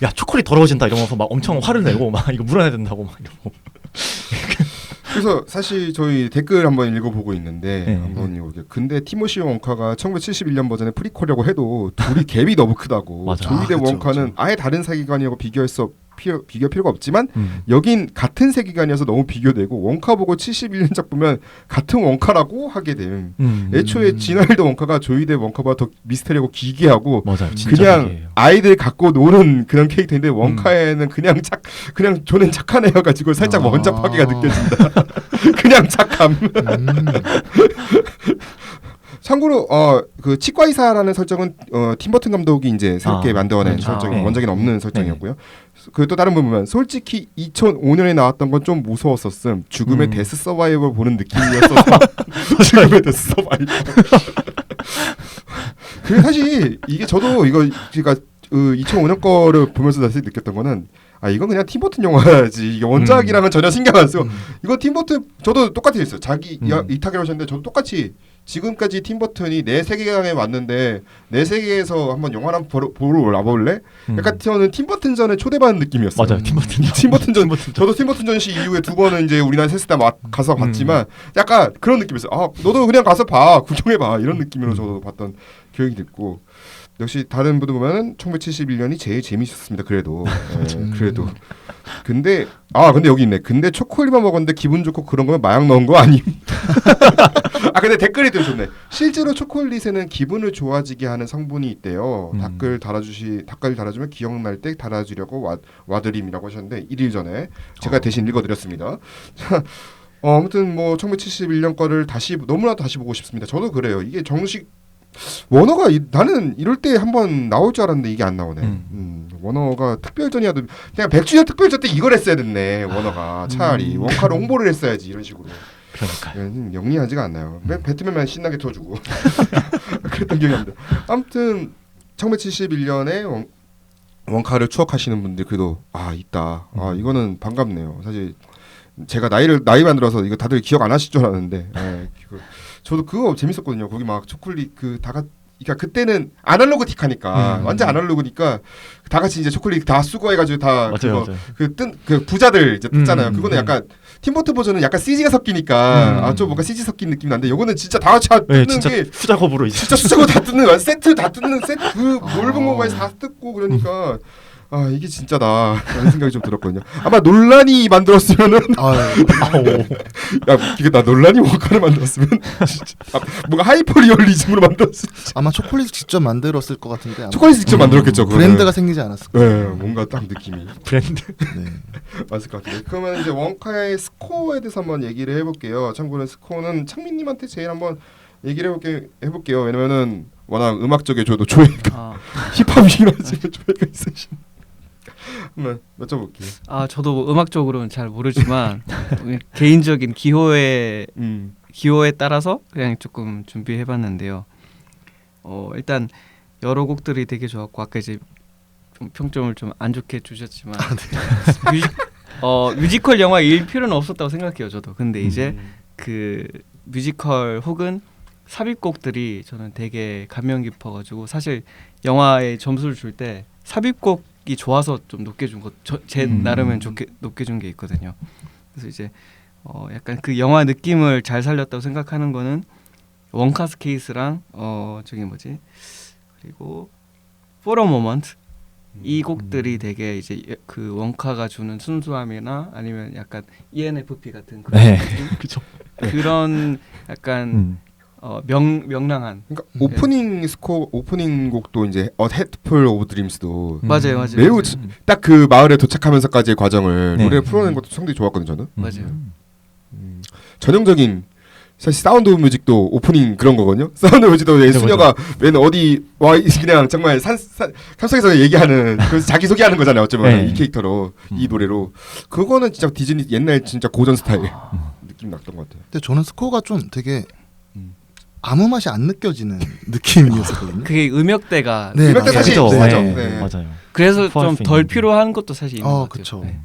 야 초콜릿 더러워진다 이러면서 막 엄청 화를 내고 막 이거 물어내야 된다고 막 이러고. 그래서 사실 저희 댓글 한번 읽어보고 있는데 네. 한번 읽어볼게요. 근데 티모시 원카가 1971년 버전의 프리퀄이라고 해도 둘이 갭이 너무 크다고. 맞아. 조니 뎁 그쵸, 원카는 그쵸. 아예 다른 세계관이라고 비교할 필요가 없지만 여긴 같은 세계관이어서 너무 비교되고 원카 보고 71년작 보면 같은 원카라고 하게 됨. 애초에 진 와일드 원카가 조니 뎁 원카보다 더 미스터리하고 기괴하고 맞아요. 진짜 그냥 기괴해요. 아이들 갖고 노는 그런 캐릭터인데 원카에는 그냥 조는 착한 애여가지고 살짝 원잡하기가 느껴진다. 그냥 착함. 참고로 그 치과 의사라는 설정은 팀 버튼 감독이 이제 새롭게 만들어낸 그렇죠. 설정이 네. 원작에는 없는 설정이었고요. 그 또 다른 부분 보면 솔직히 2005년에 나왔던 건 좀 무서웠었음. 죽음의 데스 서바이벌 보는 느낌이었어서 죽음의 데스 서바이벌. 그 사실 이게 저도 이거 제가 2005년 거를 보면서 다시 느꼈던 거는 이건 그냥 팀 버튼 영화지. 이게 원작이랑은 전혀 신경 안 쓰고 이거 팀 버튼 저도 똑같이 했어요. 자기 이타기로 하셨는데 저도 똑같이 지금까지 팀 버튼이 내 세계관에 왔는데 내 세계에서 한번 영화를 한번 보러 와볼래? 약간 저는 팀 버튼 전에 초대받은 느낌이었어요. 맞아요. 팀 버튼. 팀 버튼 전 저도 팀 버튼 전시 이후에 2번은 이제 우리나라 셋 다 가서 봤지만 약간 그런 느낌이었어요. 너도 그냥 가서 봐, 구경해봐 이런 느낌으로 저도 봤던 기억이 있고. 역시 다른 분들 보면은 1971년이 제일 재밌었습니다. 그래도 그래도 근데 여기 있네. 근데 초콜릿만 먹었는데 기분 좋고 그런 거면 마약 넣은 거 아님? 근데 댓글이 또 좋네. 실제로 초콜릿에는 기분을 좋아지게 하는 성분이 있대요. 댓글 달아주면 기억날 때 달아주려고 와드림이라고 하셨는데 1일 전에 제가 대신 읽어드렸습니다. 아무튼 뭐 1971년 거를 너무나도 다시 보고 싶습니다. 저도 그래요. 이게 정식 워너가 나는 이럴 때 한번 나올 줄 알았는데 이게 안 나오네. 워너가 특별전이라도 그냥 100주년 특별전 때 이걸 했어야 됐네. 워너가 차라리 원카로 홍보를 했어야지 이런 식으로. 그러니까요. 영리하지가 않나요. 배트맨만 신나게 터주고 그랬던 기억이 납니다. 아무튼 1971년에 원카를 추억하시는 분들 그래도 있다. 이거는 반갑네요. 사실 제가 나이만 들어서 이거 다들 기억 안 하실 줄 알았는데, 저도 그거 재밌었거든요. 거기 막 초콜릿 그러니까 그때는 아날로그틱하니까 완전 아날로그니까 다 같이 이제 초콜릿 다 수거해가지고 다 맞아요. 그 부자들 이제 뜯잖아요. 그거는 약간 팀버튼 버전은 약간 CG가 섞이니까 좀 뭔가 CG 섞인 느낌 나는데 요거는 진짜 다 같이 뜯는 진짜 게 수작업으로 이제 진짜 수작업 다 뜯는 세트 다 뜯는 세트 그 넓은 공간에서 다 뜯고 그러니까 이게 진짜다 라는 생각이 좀 들었거든요. 아마 논란이 만들었으면은 야 웃기겠다. 논란이 원카를 만들었으면 진짜 뭔가 하이퍼 리얼리즘으로 만들었을 아마 초콜릿 직접 만들었을 것 같은데 아마 초콜릿 직접 만들었겠죠. 그거는. 브랜드가 생기지 않았을 거예요. 네, 뭔가 딱 느낌이 브랜드. 네. 맞을 것 같아요. 그러면 이제 원카의 스코어에 대해서 한번 얘기를 해볼게요. 참고로 스코어는 창민님한테 제일 한번 얘기를 해볼게요. 왜냐면은 워낙 음악적에 저도 조예가 힙합이긴 하지만 조예가 있으신. 한번 여쭤볼게요. 저도 뭐 음악적으로는 잘 모르지만 개인적인 기호에 따라서 그냥 조금 준비해봤는데요. 일단 여러 곡들이 되게 좋았고 아까 이제 좀 평점을 좀 안 좋게 주셨지만 뮤지컬 영화일 필요는 없었다고 생각해요. 저도. 근데 이제 그 뮤지컬 혹은 삽입곡들이 저는 되게 감명 깊어가지고 사실 영화에 점수를 줄 때 삽입곡이 좋아서 좀 높게 준 것 제 나름은 높게 준 게 있거든요. 그래서 이제 약간 그 영화 느낌을 잘 살렸다고 생각하는 거는 원카스 케이스랑 저기 뭐지 그리고 For a Moment 이 곡들이 되게 이제 그 원카가 주는 순수함이나 아니면 약간 ENFP 같은 그런 그렇죠. 그런 약간 명랑한 그러니까 오프닝 스코어 오프닝 곡도 이제 헤드풀 오브 드림스도 맞아요. 매우 딱 그 마을에 도착하면서까지의 과정을 네. 노래를 풀어낸 것도 상당히 좋았거든요. 저는 맞아요. 전형적인 사실 사운드 오브 뮤직도 오프닝 그런 거거든요. 사운드 오브 뮤직도 왜 수녀가 맨 어디 와 그냥 정말 산속에서 얘기하는 그래서 자기 소개하는 거잖아요. 어쩌면 이 캐릭터로 이 노래로 그거는 진짜 디즈니 옛날 진짜 고전 스타일 느낌 났던 것 같아요. 근데 저는 스코어가 좀 되게 아무 맛이 안 느껴지는 느낌이었거든요. 그게 음역대가 네, 음역대 사실 맞아요. 맞아. 네. 네. 맞아요. 그래서 소화할 좀 수 덜 있는. 필요한 것도 사실 있는 것 같아요. 그렇죠. 네.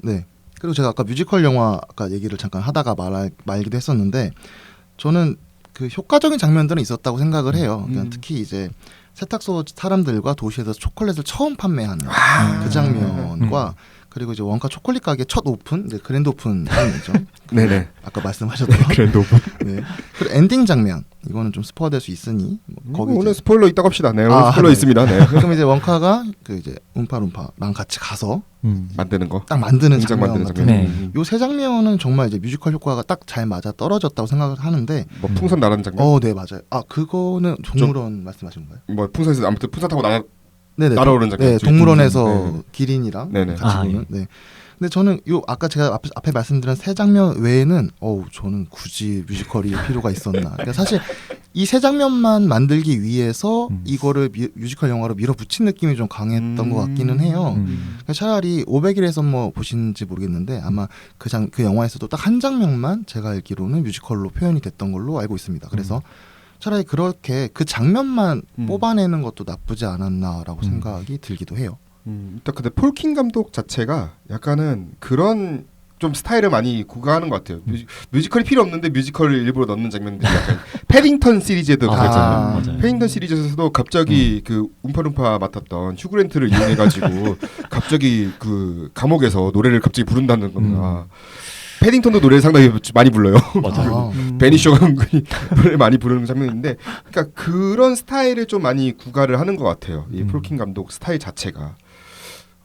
네. 그리고 제가 아까 뮤지컬 영화 아까 얘기를 잠깐 하다가 말기도 했었는데 저는 그 효과적인 장면들은 있었다고 생각을 해요. 그러니까 특히 이제 세탁소 사람들과 도시에서 초콜릿을 처음 판매하는 그 장면과 그리고 이제 원카 초콜릿 가게 첫 오픈, 그랜드 오픈 장면이죠. 네네. 아까 말씀하셨던 그랜드 오픈. 네. 그리고 엔딩 장면 이거는 좀 스포될 수 있으니 거기 오늘 이제 스포일러 있다고 합시다. 네, 오늘 스포일러 네. 있습니다. 네. 그럼 이제 원카가 그 이제 음파룸파랑 같이 가서 만드는 거. 딱 만드는 공장 장면 만드는 같은 장면. 요 세 장면은 정말 이제 뮤지컬 효과가 딱 잘 맞아 떨어졌다고 생각을 하는데 뭐 풍선 나라는 장면. 네 맞아요. 그거는 동물원 말씀하신 건가요? 뭐 풍선에서 아무튼 풍선 타고 네네. 날아오르는 장면. 네, 동물원에서 네. 기린이랑 네네. 같이 보는. 네. 근데 저는 요 아까 제가 앞에 말씀드린 세 장면 외에는 저는 굳이 뮤지컬이 필요가 있었나. 그러니까 사실 이 세 장면만 만들기 위해서 이거를 뮤지컬 영화로 밀어붙인 느낌이 좀 강했던 것 같기는 해요. 그러니까 차라리 500일에서 뭐 보신지 모르겠는데 아마 그 영화에서도 딱 한 장면만 제가 알기로는 뮤지컬로 표현이 됐던 걸로 알고 있습니다. 그래서 차라리 그렇게 그 장면만 뽑아내는 것도 나쁘지 않았나라고 생각이 들기도 해요. 일단 근데 폴킨 감독 자체가 약간은 그런 좀 스타일을 많이 구가하는 것 같아요. 뮤지컬이 필요 없는데 뮤지컬을 일부러 넣는 장면들이 약간 패딩턴 시리즈에도 그랬잖아요. 맞아요. 패딩턴 시리즈에서도 갑자기 그 움파룸파 맡았던 휴그랜트를 이용해가지고 갑자기 그 감옥에서 노래를 갑자기 부른다는 건가. 패딩턴도 노래를 상당히 많이 불러요. 맞아요. 베니쇼가 은근히 노래를 많이 부르는 장면인데, 그러니까 그런 스타일을 좀 많이 구가를 하는 것 같아요. 이 폴킨 감독 스타일 자체가.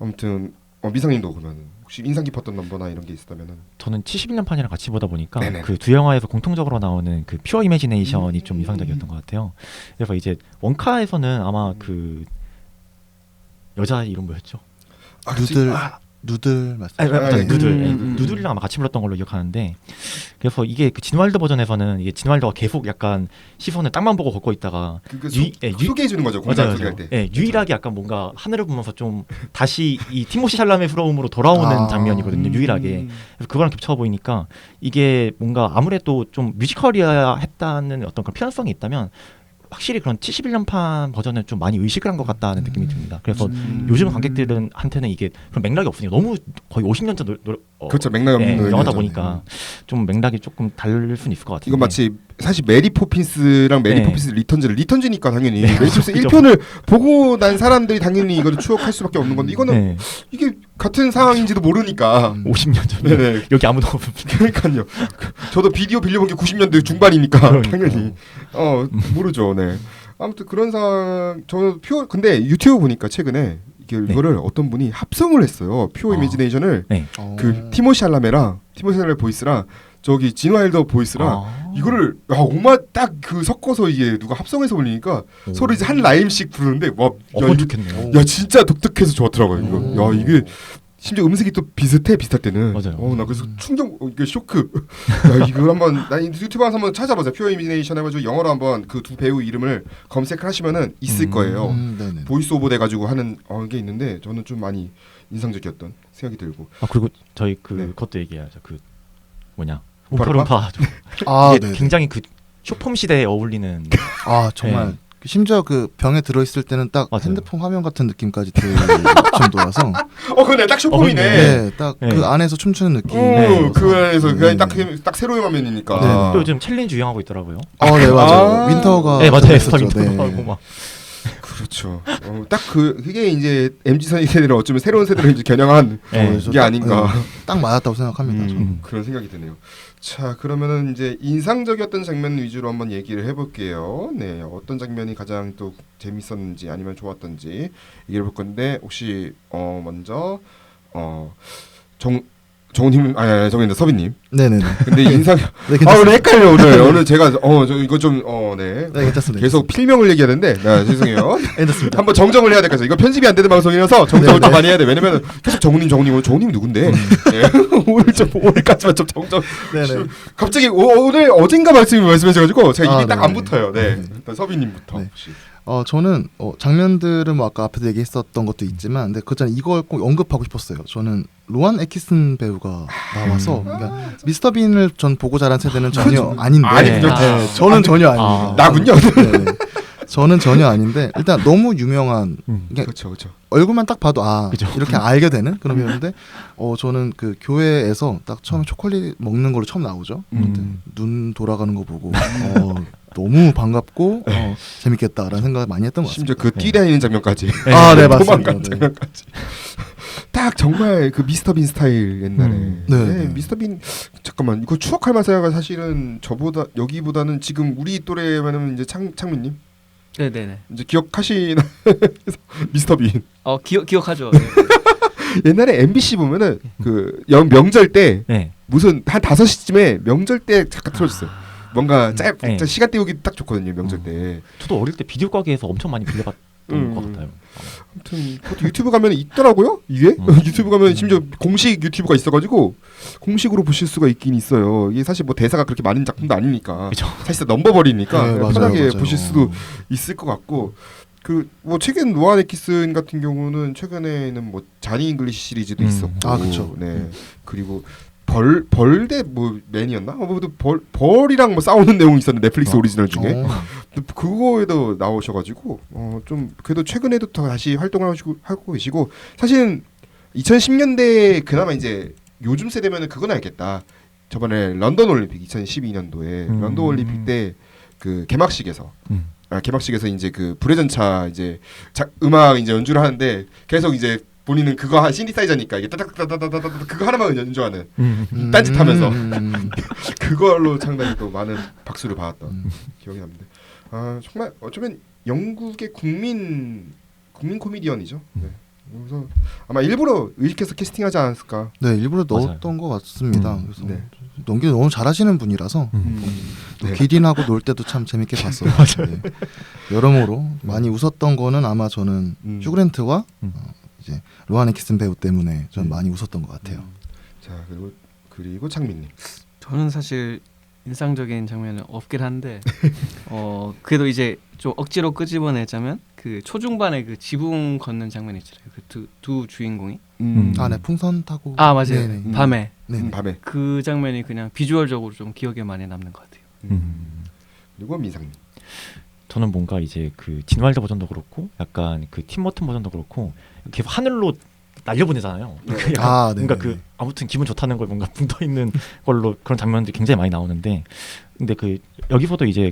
아무튼 미상님도 그러면 혹시 인상 깊었던 넘버나 이런 게 있었다면은? 저는 71년판이랑 같이 보다 보니까 네네. 그 두 영화에서 공통적으로 나오는 그 퓨어 이미지네이션이 좀 인상적이었던 것 같아요. 그래서 이제 원카에서는 아마 그 여자 이름 뭐였죠? 누들 말씀. 맞아요. 예. 누들이랑 아마 같이 불렀던 걸로 기억하는데, 그래서 이게 그 진왈드 버전에서는 이게 진왈드가 계속 약간 시선을 땅만 보고 걷고 있다가 소개해 주는 거죠. 공장 맞아요. 소개할 때. 예, 유일하게 약간 뭔가 하늘을 보면서 좀 다시 이 티모시 샬라메 프롬으로 돌아오는 장면이거든요. 유일하게. 그래서 그거랑 겹쳐 보이니까 이게 뭔가 아무래도 좀 뮤지컬이어야 했다는 어떤 그런 필연성이 있다면 확실히 그런 71년판 버전을 좀 많이 의식을 한 것 같다는 느낌이 듭니다. 그래서 요즘 관객들은 한테는 이게 그런 맥락이 없으니까 너무 거의 50년 전 그렇죠. 맥락이 없는 영화다 거죠. 보니까 좀 맥락이 조금 다를 수는 있을 것 같아요. 이건 마치 사실 메리 포핀스랑 메리 네. 포핀스 리턴즈니까 당연히 네, 메리 포핀스 그죠. 1편을 보고 난 사람들이 당연히 이거를 추억할 수밖에 없는 건데 이거는 네. 이게 같은 상황인지도 모르니까 50년 전 네네. 여기 아무도 없습니다. 그러니까요. 저도 비디오 빌려본 게 90년대 중반이니까 그러니까. 당연히 모르죠. 네. 아무튼 그런 상황 저는 근데 유튜브 보니까 최근에 이거를 어떤 분이 합성을 했어요. 퓨어 이미지네이션을 네. 그 티모시 샬라메 보이스랑 저기 진 와일더 보이스랑 이거를 오마 딱 그 섞어서 이게 누가 합성해서 올리니까 서로 이제 한 라임씩 부르는데 와, 어, 좋겠네요. 야 진짜 독특해서 좋더라고요. 이거. 야 이게 심지어 음색이 또 비슷할 때는 맞아요. 나 그래서 충격 이게 쇼크. 야 이걸 한번 나 유튜브에서 한번 찾아보세요. 퓨어 이미지네이션 해가지고 영어로 한번 그 두 배우 이름을 검색을 하시면은 있을 거예요. 네네. 보이스 오버 돼가지고 하는 게 있는데 저는 좀 많이 인상적이었던 생각이 들고. 그리고 저희 네. 그것도 얘기해야죠. 그 뭐냐 우파루파? 우파루파 아, 이게 네. 굉장히 그 쇼폼 시대에 어울리는 아 정말 네. 심지어 그 병에 들어 있을 때는 딱 맞아요. 핸드폰 화면 같은 느낌까지 들 정도라서 그네 딱 쇼폼이네. 네, 딱 그 네. 안에서 춤추는 느낌. 네. 그 안에서 네. 딱 새로운 화면이니까. 네. 또 요즘 챌린지 유행하고 있더라고요. 네 맞아요. 아. 윈터가 네 맞아요. 했었죠. 윈터도 하고 막 그렇죠. 딱 그게 이제 MZ 세대를 어쩌면 새로운 세대를 이제 겨냥한 네. 그래서 이게 딱, 아닌가. 딱 맞았다고 생각합니다. 저는. 그런 생각이 드네요. 자, 그러면은 이제 인상적이었던 장면 위주로 한번 얘기를 해볼게요. 네, 어떤 장면이 가장 또 재밌었는지 아니면 좋았던지 얘기를 볼 건데 혹시 먼저 정우님 정우님 서빈님. 네네네. 근데 인상 네 오늘 괜찮습니다. 헷갈려 오늘 제가 저 이거 좀 네. 네 괜찮습니다. 계속 필명을 얘기하는데 죄송해요. 네, 괜찮습니다. 한번 정정을 해야 될 것 같아요. 이거 편집이 안 되는 방송이라서 정정을 좀 네네. 많이 해야 돼. 왜냐면 계속 정우님 정우님이 누군데? 네. 오늘까지만 좀 정정. 네네. 갑자기 오늘 어젠가 말씀하셔가지고 제가 입이 아, 딱 네네. 안 붙어요. 네. 네. 일단 서비님부터. 네. 혹시. 저는 장면들은 뭐 아까 앞에서 얘기했었던 것도 있지만, 근데 그전에 이걸 꼭 언급하고 싶었어요. 저는 로안 에키슨 배우가 나와서 그러니까 미스터 빈을 전 보고 자란 세대는 전혀 아닌데, 아니군요. 네, 저는 전혀 아닙니다. 나군요. 네, 저는 전혀 아닌데 일단 너무 유명한 그러니까 그렇죠. 얼굴만 딱 봐도 그죠. 이렇게 알게 되는 그런 배우인데 저는 그 교회에서 딱 처음에 초콜릿 먹는 걸로 처음 나오죠. 눈 돌아가는 거 보고 너무 반갑고 재밌겠다라는 생각을 많이 했던 것 같습니다. 심지어 그 뛰다니는 장면까지. 네, 맞습니다. 도망간 네. 장면까지. 딱 정말 그 미스터 빈 스타일 옛날에. 네. 미스터 빈 잠깐만 이거 추억할 만세가 사실은 저보다 여기보다는 지금 우리 또래면은 이제 창민님 네네네. 이제 기억하시나 미스터 빈. 기억하죠. 옛날에 MBC 보면은 그 명절 때 네. 무슨 한 5시쯤에 명절 때 잠깐 틀어줬어요. 뭔가 네. 시간 때우기 딱 좋거든요 명절 때. 저도 어릴 때 비디오 가게에서 엄청 많이 빌려봤던 것 같아요. 아무튼 그것도 유튜브 가면 있더라고요. 이게 유튜브 가면 심지어 공식 유튜브가 있어가지고 공식으로 보실 수가 있긴 있어요. 이게 사실 뭐 대사가 그렇게 많은 작품도 아니니까 그죠. 사실상 넘버버리니까 네, 편하게 맞아요. 보실 수도 있을 것 같고. 그 뭐 최근 로안 에키슨 같은 경우는 최근에는 뭐 자니 잉글리시 시리즈도 있었고, 그쵸. 네 그리고 벌대 뭐 맨이었나? 벌이랑 뭐 싸우는 내용이 있었는데 넷플릭스 오리지널 중에 그거에도 나오셔가지고 좀 그래도 최근에도 더 다시 활동을 하고 계시고 사실은 2010년대 그나마 이제 요즘 세대면은 그건 알겠다. 저번에 런던 올림픽 2012년도에 런던 올림픽 때 그 개막식에서 개막식에서 이제 그 불의 전차 이제 음악 이제 연주를 하는데 계속 이제 본인은 그거 신디사이저니까 이게 따닥따닥따닥따닥 그거 하나만 연주하는 딴짓하면서 그걸로 상당히 또 많은 박수를 받았던 기억이 납니다. 정말 어쩌면 영국의 국민 코미디언이죠. 네. 그래서 아마 일부러 의식해서 캐스팅하지 않았을까. 네, 일부러 맞아요. 넣었던 것 같습니다. 그래서 네. 연기 너무 잘하시는 분이라서 또 네. 기린하고 놀 때도 참 재밌게 봤어요. 네. 여러모로 많이 웃었던 거는 아마 저는 휴그랜트와 이제 로안 에키슨 배우 때문에 좀 많이 웃었던 것 같아요. 자 그리고 창민님. 저는 사실 인상적인 장면은 없긴 한데 그래도 이제 좀 억지로 끄집어내자면 그 초중반에 그 지붕 걷는 장면 있잖아요. 그 두 주인공이 네, 풍선 타고. 맞아요. 네네. 밤에 네. 밤에. 그 장면이 그냥 비주얼적으로 좀 기억에 많이 남는 것 같아요. 그리고 민상님. 저는 뭔가 이제 그 진왈더 버전도 그렇고 약간 그 팀 버튼 버전도 그렇고 계속 하늘로 날려보내잖아요. 그 약간 뭔가 그 아무튼 기분 좋다는 걸 뭔가 붕 떠 있는 걸로 그런 장면들이 굉장히 많이 나오는데, 근데 그 여기서도 이제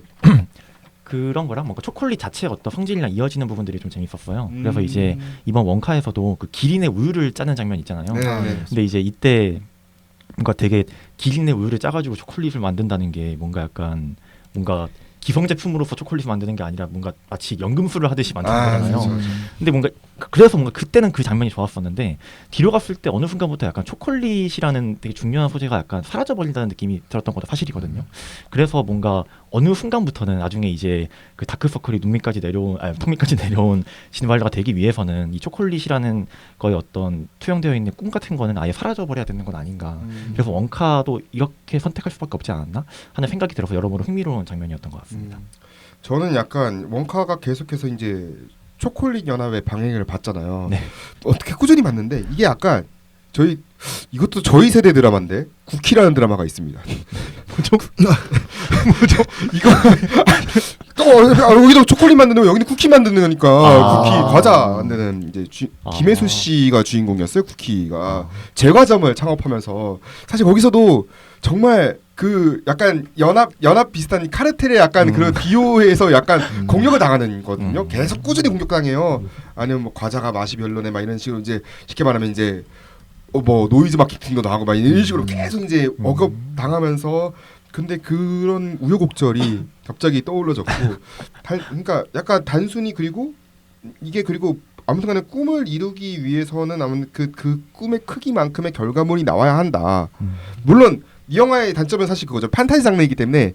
그런 거랑 뭔가 초콜릿 자체의 어떤 성질이랑 이어지는 부분들이 좀 재밌었어요. 그래서 이제 이번 원카에서도 그 기린의 우유를 짜는 장면 있잖아요. 근데 이제 이때 뭔가 되게 기린의 우유를 짜가지고 초콜릿을 만든다는 게 뭔가 약간 뭔가 기성 제품으로서 초콜릿을 만드는 게 아니라 뭔가 마치 연금술을 하듯이 만드는 거잖아요. 그렇죠. 근데 뭔가 그래서 뭔가 그때는 그 장면이 좋았었는데 뒤로 갔을 때 어느 순간부터 약간 초콜릿이라는 되게 중요한 소재가 약간 사라져 버린다는 느낌이 들었던 것도 사실이거든요. 그래서 뭔가 어느 순간부터는 나중에 이제 그 다크서클이 눈밑까지 내려온 턱밑까지 내려온 신발더가 되기 위해서는 이 초콜릿이라는 거의 어떤 투영되어 있는 꿈 같은 거는 아예 사라져 버려야 되는 건 아닌가. 그래서 원카도 이렇게 선택할 수밖에 없지 않았나 하는 생각이 들어서 여러모로 흥미로운 장면이었던 것 같습니다. 저는 약간 원카가 계속해서 이제 초콜릿 연합의 방해를 받잖아요. 네. 어떻게 꾸준히 봤는데 이게 약간 이것도 저희 세대 드라마인데 쿠키라는 드라마가 있습니다. 뭐죠? 이거 또 여기도 초콜릿 만드는 거 여기는 쿠키 만드는 거니까 쿠키 과자 만드는 이제 김혜수 씨가 주인공이었어요. 쿠키가 제과점을 창업하면서 사실 거기서도 정말 그 약간 연합 비슷한 카르텔의 약간 그런 비호에서 약간 공격을 당하는 거거든요. 계속 꾸준히 공격당해요. 아니면 뭐 과자가 맛이 별로네 막 이런 식으로 이제 쉽게 말하면 이제 뭐 노이즈 마케팅도 나하고 막 이런 식으로 계속 이제 억압 당하면서 근데 그런 우여곡절이 갑자기 떠올라졌고 그러니까 약간 단순히 그리고 아무튼간에 꿈을 이루기 위해서는 아무튼 그 꿈의 크기만큼의 결과물이 나와야 한다. 물론 이 영화의 단점은 사실 그거죠. 판타지 장르이기 때문에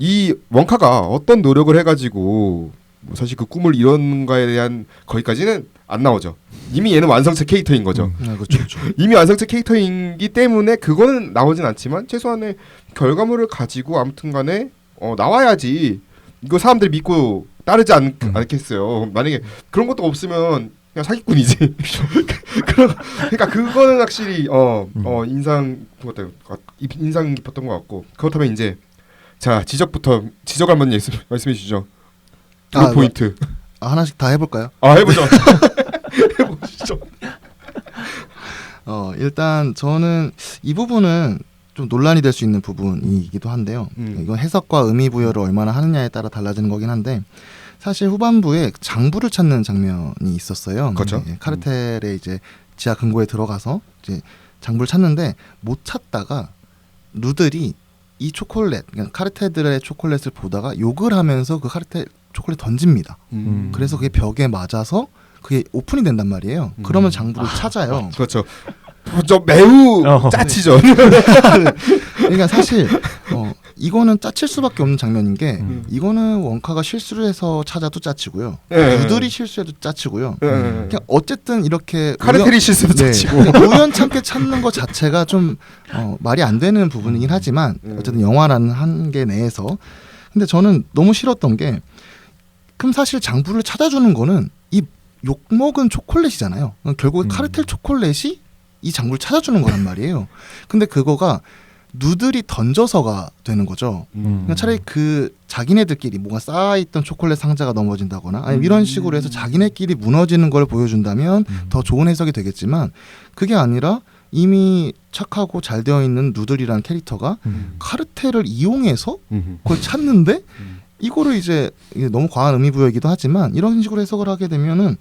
이 원카가 어떤 노력을 해가지고 뭐 사실 그 꿈을 이루는 거에 대한 거기까지는 안 나오죠. 이미 얘는 완성체 캐릭터인 거죠. 그렇죠. 이미 완성체 캐릭터이기 때문에 그거는 나오진 않지만 최소한의 결과물을 가지고 아무튼간에 나와야지 이거 사람들이 믿고 따르지 않겠어요. 만약에 그런 것도 없으면 그냥 사기꾼이지. 그러니까 그거는 확실히 인상 깊었던 것 같고 그렇다면 이제 자 지적 한번 말씀해 주시죠. 그 포인트. 하나씩 다 해볼까요? 해보죠. 해보시죠. 일단 저는 이 부분은 좀 논란이 될 수 있는 부분이기도 한데요. 이건 해석과 의미 부여를 얼마나 하느냐에 따라 달라지는 거긴 한데 사실 후반부에 장부를 찾는 장면이 있었어요. 그렇죠. 카르텔의 이제 지하 금고에 들어가서 이제 장부를 찾는데 못 찾다가 누들이 이 초콜릿, 그러니까 카르텔들의 초콜릿을 보다가 욕을 하면서 그 카르텔 초콜릿 던집니다. 그래서 그게 벽에 맞아서 그게 오픈이 된단 말이에요. 그러면 장부를 찾아요. 그렇죠. 저 매우 짜치죠. 그러니까 사실 이거는 짜칠 수밖에 없는 장면인 게 이거는 원카가 실수를 해서 찾아도 짜치고요. 누들이 실수해도 짜치고요. 그냥 어쨌든 이렇게 카르텔이 실수도 짜치고 우연찮게 찾는 것 자체가 좀 말이 안 되는 부분이긴 하지만 어쨌든 영화라는 한계 내에서 근데 저는 너무 싫었던 게 그럼 사실 장부를 찾아주는 거는 이 욕먹은 초콜릿이잖아요. 결국에 카르텔 초콜릿이 이 장부를 찾아주는 거란 말이에요. 근데 그거가 누들이 던져서가 되는 거죠. 그러니까 차라리 그 자기네들끼리 뭔가 쌓아있던 초콜릿 상자가 넘어진다거나 아니면 이런 식으로 해서 자기네끼리 무너지는 걸 보여준다면 더 좋은 해석이 되겠지만 그게 아니라 이미 착하고 잘 되어 있는 누들이라는 캐릭터가 카르텔을 이용해서 그걸 찾는데 이거를 이제 너무 과한 의미 부여이기도 하지만 이런 식으로 해석을 하게 되면은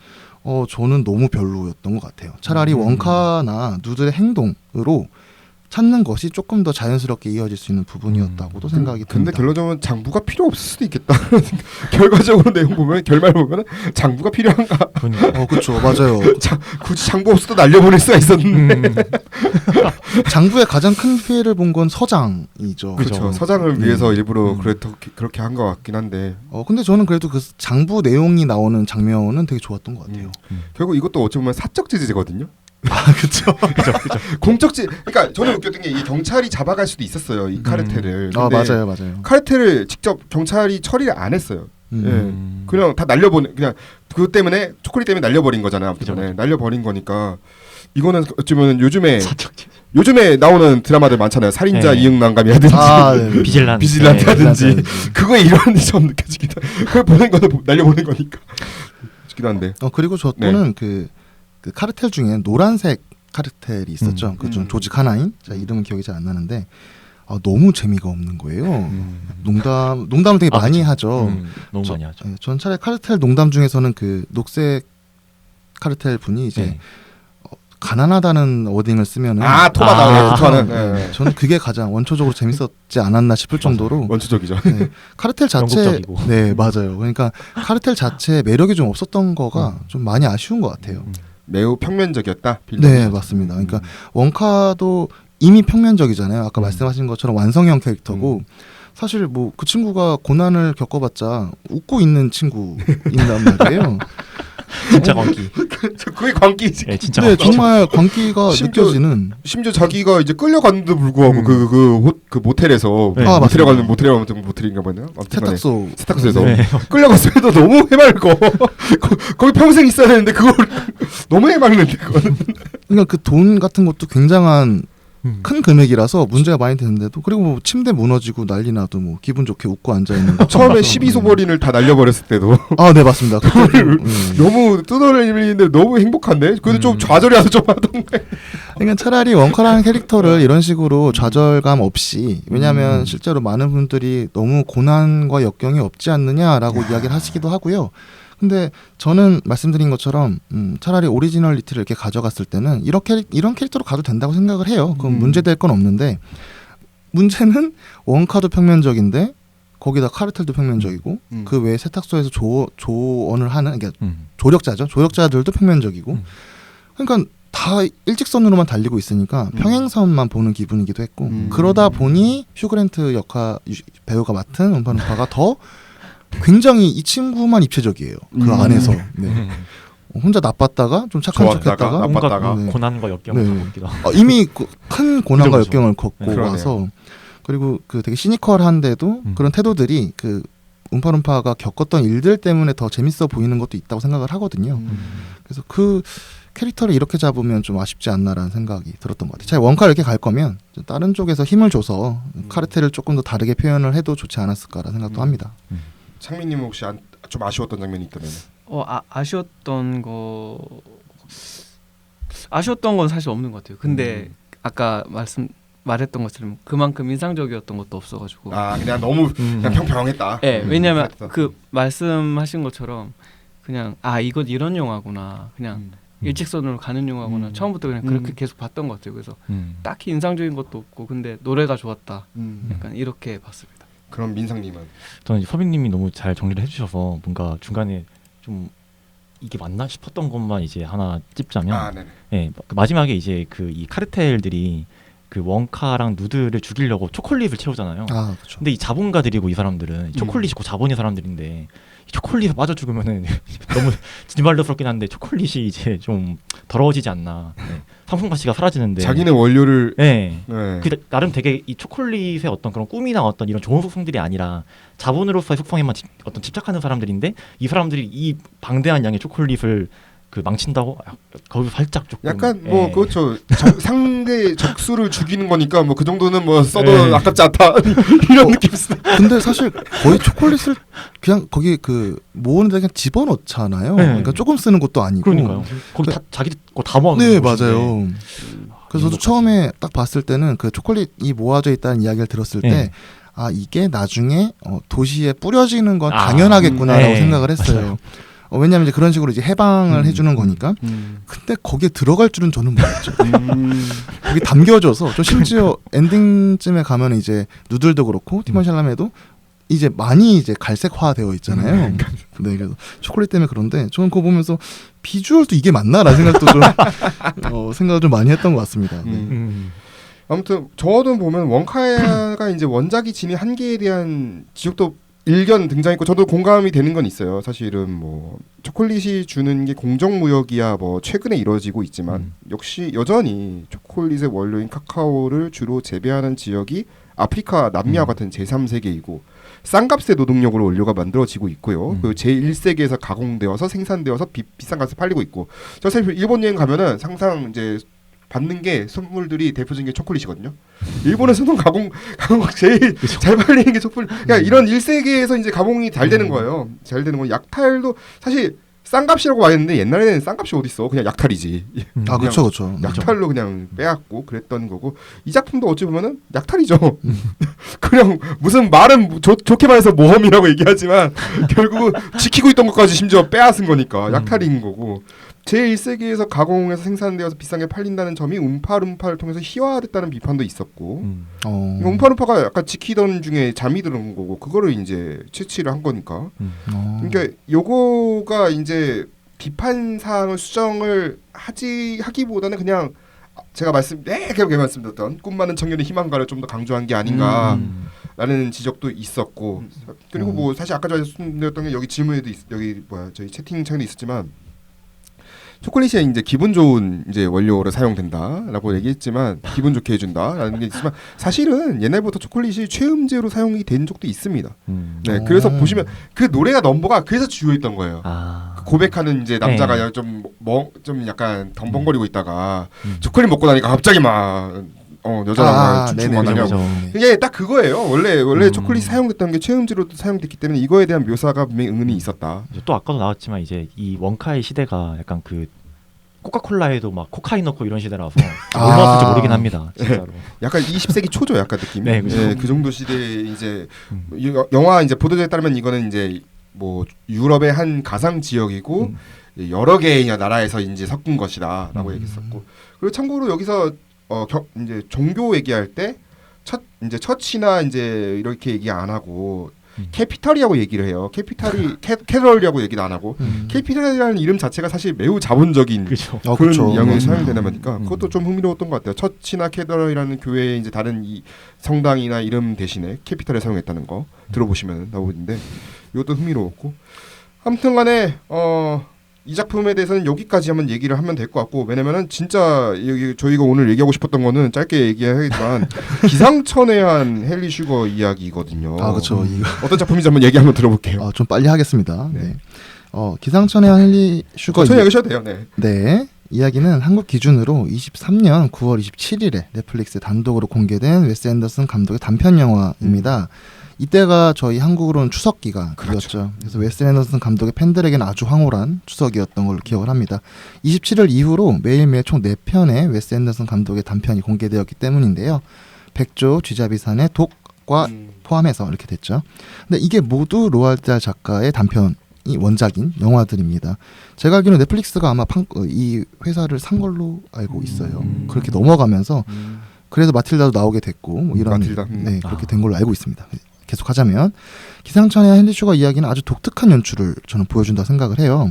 저는 너무 별로였던 것 같아요. 차라리 원카나 누들의 행동으로 찾는 것이 조금 더 자연스럽게 이어질 수 있는 부분이었다고도 생각이 듭니다. 근데 결론적으로 장부가 필요 없을 수도 있겠다. 결과적으로 내용 보면 결말 보면 장부가 필요한가? 그렇죠, 맞아요. 굳이 장부 없어도 날려보낼 수가 있었는데. 장부의 가장 큰 피해를 본 건 서장이죠. 그렇죠. 서장을 위해서 일부러 그렇게 한 것 같긴 한데. 근데 저는 그래도 그 장부 내용이 나오는 장면은 되게 좋았던 것 같아요. 결국 이것도 어찌 보면 사적 제재거든요. 그렇죠. 공적지. 그러니까 저는 웃겼던 게 이 경찰이 잡아갈 수도 있었어요. 이 카르텔을. 맞아요. 카르텔을 직접 경찰이 처리를 안 했어요. 그냥 다 그냥 그것 때문에 초콜릿 때문에 날려버린 거잖아요. 날려버린 거니까 이거는 어쩌면 요즘에 요즘에 나오는 드라마들 많잖아요. 살인자 네. 이응난감이라든지 네. 비질란트. 비질란트라든지 네. 그거에 이런 점 느껴지기도. 그걸 보는 거는 날려보는 거니까. 싶기도 한데. 그리고 저 또는 그 카르텔 중에 노란색 카르텔이 있었죠. 그 좀 조직 하나인. 자, 이름은 기억이 잘 안 나는데 너무 재미가 없는 거예요. 농담을 되게 많이 하죠. 너무 많이 하죠. 전 차라리 카르텔 농담 중에서는 그 녹색 카르텔 분이 이제 네. 가난하다는 워딩을 쓰면은 토마다 토하는. 네. 저는 그게 가장 원초적으로 재밌었지 않았나 싶을 정도로 원초적이죠. 네, 카르텔 자체 영국적이고. 네 맞아요. 그러니까 카르텔 자체 매력이 좀 없었던 거가 좀 많이 아쉬운 것 같아요. 매우 평면적이었다. 빌런이. 네 맞습니다. 그러니까 원카도 이미 평면적이잖아요. 아까 말씀하신 것처럼 완성형 캐릭터고 사실 뭐 그 친구가 고난을 겪어봤자 웃고 있는 친구인단 말이에요. 진짜 광기. 그게 광기지. 네, 진짜 네 광기. 정말 광기가 심지어 느껴지는. 심지어 자기가 이제 끌려갔는데도 불구하고 그 모텔에서 네. 맞습니다. 모텔가면 모텔인가 보네요. 세탁소 세탁소에서 네. 끌려갔음에도 너무 해맑고 거기 평생 있어야 되는데 그걸 너무 해맑는데 그거는. 그러니까 그 돈 같은 것도 굉장한 큰 금액이라서 그렇죠. 문제가 많이 되는데도 그리고 뭐 침대 무너지고 난리 나도 뭐 기분 좋게 웃고 앉아 있는 거 처음에 12소버린을 다 날려버렸을 때도 네 맞습니다. 그때도, 너무 뜯어내리는데 너무 행복한데 그래도 좀 좌절이라도 좀 하던가. 그러니까 차라리 원카라는 캐릭터를 이런 식으로 좌절감 없이 왜냐하면 실제로 많은 분들이 너무 고난과 역경이 없지 않느냐라고 이야기를 하시기도 하고요. 근데 저는 말씀드린 것처럼 차라리 오리지널리티를 이렇게 가져갔을 때는 이런 캐릭터로 가도 된다고 생각을 해요. 그럼 문제될 건 없는데 문제는 원카도 평면적인데 거기다 카르텔도 평면적이고 그 외에 세탁소에서 조언을 하는 그러니까 조력자죠. 조력자들도 평면적이고 그러니까 다 일직선으로만 달리고 있으니까 평행선만 보는 기분이기도 했고 그러다 보니 휴 그랜트 배우가 맡은 음파루파가 더 굉장히 이 친구만 입체적이에요. 그 안에서 혼자 나빴다가 좀 착한 좋았다가 척했다가 나빴다가. 네. 고난과 역경을 네. 겪기도 하고. 이미 큰 고난과 그죠, 그죠. 역경을 겪고 그러네요. 와서 그리고 그 되게 시니컬한데도 그런 태도들이 그 음파룸파가 겪었던 일들 때문에 더 재밌어 보이는 것도 있다고 생각을 하거든요. 그래서 그 캐릭터를 이렇게 잡으면 좀 아쉽지 않나라는 생각이 들었던 것 같아요. 차라리 원카를 이렇게 갈 거면 좀 다른 쪽에서 힘을 줘서 카르텔을 조금 더 다르게 표현을 해도 좋지 않았을까라는 생각도 합니다. 창민님 혹시 좀 아쉬웠던 장면이 있다면? 아쉬웠던 건 사실 없는 것 같아요. 근데 아까 말했던 것처럼 그만큼 인상적이었던 것도 없어가지고. 그냥 너무 그냥 평평했다. 네, 왜냐면 그랬다. 그 말씀하신 것처럼 그냥 이건 이런 영화구나. 그냥 일직선으로 가는 영화구나. 처음부터 그냥 그렇게 계속 봤던 것 같아요. 그래서 딱히 인상적인 것도 없고 근데 노래가 좋았다. 약간 이렇게 봤습니다. 그럼 민상님은? 저는 서빈님이 너무 잘 정리를 해주셔서 뭔가 중간에 좀 이게 맞나 싶었던 것만 이제 하나 찝자면, 네네. 예, 마지막에 이제 그 이 카르텔들이 그 원카랑 누드를 죽이려고 초콜릿을 채우잖아요. 그렇죠. 근데 이 자본가들이고 이 사람들은 초콜릿이 고 자본의 사람들인데 이 초콜릿에 빠져 죽으면은 너무 진발로스럽긴 한데 초콜릿이 이제 좀 더러워지지 않나. 네. 상품 가치가 사라지는데. 자기네 원료를. 네. 네. 그 나름 되게 이 초콜릿의 어떤 그런 꿈이나 어떤 이런 좋은 속성들이 아니라 자본으로서의 속성에만 어떤 집착하는 사람들인데 이 사람들이 이 방대한 양의 초콜릿을 그 망친다고 거기 살짝 조금 약간 예. 그렇죠. 상대 적수를 죽이는 거니까 뭐 그 정도는 뭐 써도 예. 아깝지 않다 이런 느낌 있어. 근데 사실 거의 초콜릿을 그냥 거기 그 모으는데 그냥 집어넣잖아요. 네. 그러니까 조금 쓰는 것도 아니고. 그러니까요. 거기 다 자기 거 다 모아. 네 맞아요. 그래서 저도 행복하지. 처음에 딱 봤을 때는 그 초콜릿이 모아져 있다는 이야기를 들었을 네. 때 이게 나중에 도시에 뿌려지는 건 당연하겠구나라고 네. 생각을 했어요. 맞아요. 왜냐하면 이제 그런 식으로 이제 해방을 해주는 거니까. 근데 거기에 들어갈 줄은 저는 몰랐죠. 거기 담겨져서 저 심지어 엔딩쯤에 가면 이제 누들도 그렇고 티몬 샬라메도 이제 많이 이제 갈색화 되어 있잖아요. 네, 그래서 초콜릿 때문에 그런데 저는 그거 보면서 비주얼도 이게 맞나라는 생각도 좀 생각을 좀 많이 했던 것 같습니다. 네. 아무튼 저도 보면 원카가 이제 원작이 지닌 한계에 대한 지적도 일견 등장했고 저도 공감이 되는 건 있어요. 사실은 뭐 초콜릿이 주는 게 공정무역이야 뭐 최근에 이루어지고 있지만 역시 여전히 초콜릿의 원료인 카카오를 주로 재배하는 지역이 아프리카 남미와 같은 제3세계이고 싼값의 노동력으로 원료가 만들어지고 있고요. 그 제1세계에서 가공되어서 생산되어서 비싼 값에 팔리고 있고 저 사실 일본 여행 가면은 항상 이제 받는 게 선물들이 대표적인 게 초콜릿이거든요. 일본에서는 가공 제일 잘 팔리는 게 초콜릿. 그러니까 이런 1세기에서 이제 가공이 잘 되는 거예요. 잘 되는 건 약탈도 사실 싼값이라고 말했는데 옛날에는 싼값이 어디 있어? 그냥 약탈이지. 아 그렇죠, 그렇죠. 약탈로 그냥 빼앗고 그랬던 거고 이 작품도 어찌 보면은 약탈이죠. 그냥 무슨 말은 좋게 말해서 모험이라고 얘기하지만 결국은 지키고 있던 것까지 심지어 빼앗은 거니까 약탈인 거고 제1세기에서 가공해서 생산되어서 비싸게 팔린다는 점이 um파룸파를 통해서 희화화됐다는 비판도 있었고 um파룸파가 약간 지키던 중에 잠이 드는 거고 그거를 이제 채취를 한 거니까 그러니까 요거가 이제 비판 사항을 수정을 하기보다는 그냥 제가 계속 말씀드렸던 꿈 많은 청년의 희망가를 좀 더 강조한 게 아닌가라는 지적도 있었고 그리고 뭐 사실 아까 전에 말씀드렸던 게 여기 질문에도 여기 저희 채팅창에도 있었지만 초콜릿이 이제 기분 좋은 이제 원료로 사용된다라고 얘기했지만 기분 좋게 해준다라는 게 있지만 사실은 옛날부터 초콜릿이 최음제로 사용이 된 적도 있습니다. 네, 그래서 보시면 그 노래가 넘버가 그래서 주요했던 거예요. 그 고백하는 이제 남자가 좀 약간 덤벙거리고 있다가 초콜릿 먹고 나니까 갑자기 막 여자가 춤추고 나냐고. 이게 딱 그거예요. 원래 초콜릿 사용됐던 게 최음제로도 사용됐기 때문에 이거에 대한 묘사가 분명히 은근히 있었다. 또 아까도 나왔지만 이제 이 원카의 시대가 약간 그 코카콜라에도 막 코카인 넣고 이런 시대라서 뭘 넣었을지 모르긴 합니다. 진짜로. 약간 20세기 초죠, 약간 느낌이. 네, 그렇죠. 네, 그 정도 시대에 이제 영화 이제 보도자에 따르면 이거는 이제 뭐 유럽의 한 가상 지역이고 여러 개의 나라에서 이제 섞은 것이다라고 얘기했었고 그리고 참고로 여기서 이제 종교 얘기할 때 이제 처치나 이제 이렇게 얘기 안 하고 캐피탈이라고 얘기를 해요. 캐럴이라고 얘기도 안 하고 캐피탈이라는 이름 자체가 사실 매우 자본적인 그런 그렇죠. 영역이 사용되다 보니까 그것도 좀 흥미로웠던 것 같아요. 처치나 캐럴이라는 교회의 이제 다른 이 성당이나 이름 대신에 캐피탈을 사용했다는 거 들어보시면 나오는데 이것도 흥미로웠고 아무튼간에 이 작품에 대해서는 여기까지 한번 얘기를 하면 될 것 같고 왜냐면은 진짜 여기 저희가 오늘 얘기하고 싶었던 거는 짧게 얘기하겠지만 기상천외한 헨리 슈거 이야기거든요. 아 그렇죠. 어떤 작품인지 한번 얘기 한번 들어볼게요. 좀 빨리 하겠습니다. 네. 기상천외한 헨리 슈거 천천히 얘기하셔도 돼요. 네. 네. 이야기는 한국 기준으로 23년 9월 27일에 넷플릭스에 단독으로 공개된 웨스 앤더슨 감독의 단편 영화입니다. 이때가 저희 한국으로는 추석 기간이었죠. 그렇죠. 그래서 웨스 앤더슨 감독의 팬들에게는 아주 황홀한 추석이었던 걸로 기억을 합니다. 27일 이후로 매일매일 총 4편의 웨스 앤더슨 감독의 단편이 공개되었기 때문인데요. 백조, 쥐잡이산의 독과 포함해서 이렇게 됐죠. 근데 이게 모두 로알드 달hl 작가의 단편이 원작인 영화들입니다. 제가 알기로는 넷플릭스가 아마 이 회사를 산 걸로 알고 있어요. 그렇게 넘어가면서 그래서 마틸다도 나오게 됐고 뭐 이런 마틸다. 네, 그렇게 된 걸로 알고 있습니다. 계속하자면 기상천외한 헨리 슈거 이야기는 아주 독특한 연출을 저는 보여준다 생각을 해요.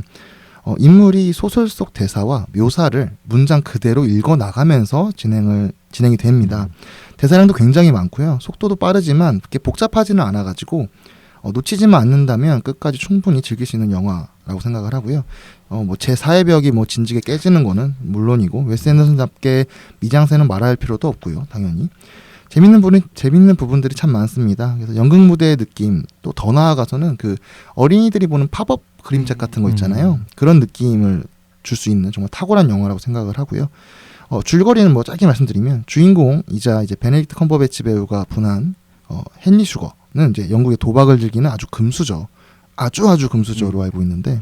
인물이 소설 속 대사와 묘사를 문장 그대로 읽어 나가면서 진행이 됩니다. 대사량도 굉장히 많고요. 속도도 빠르지만 그렇게 복잡하지는 않아가지고 놓치지만 않는다면 끝까지 충분히 즐길 수 있는 영화라고 생각을 하고요. 뭐 제 사회 벽이 뭐 진지게 깨지는 거는 물론이고 웨스 앤더슨답게 미장센은 말할 필요도 없고요. 당연히. 재밌는 부분들이 참 많습니다. 그래서 연극 무대의 느낌, 또 더 나아가서는 그 어린이들이 보는 팝업 그림책 같은 거 있잖아요. 그런 느낌을 줄 수 있는 정말 탁월한 영화라고 생각을 하고요. 줄거리는 뭐 짧게 말씀드리면 주인공이자 이제 베네딕트 컴버배치 배우가 분한 헨리 슈거는 이제 영국의 도박을 즐기는 아주 금수저, 아주 금수저로 알고 있는데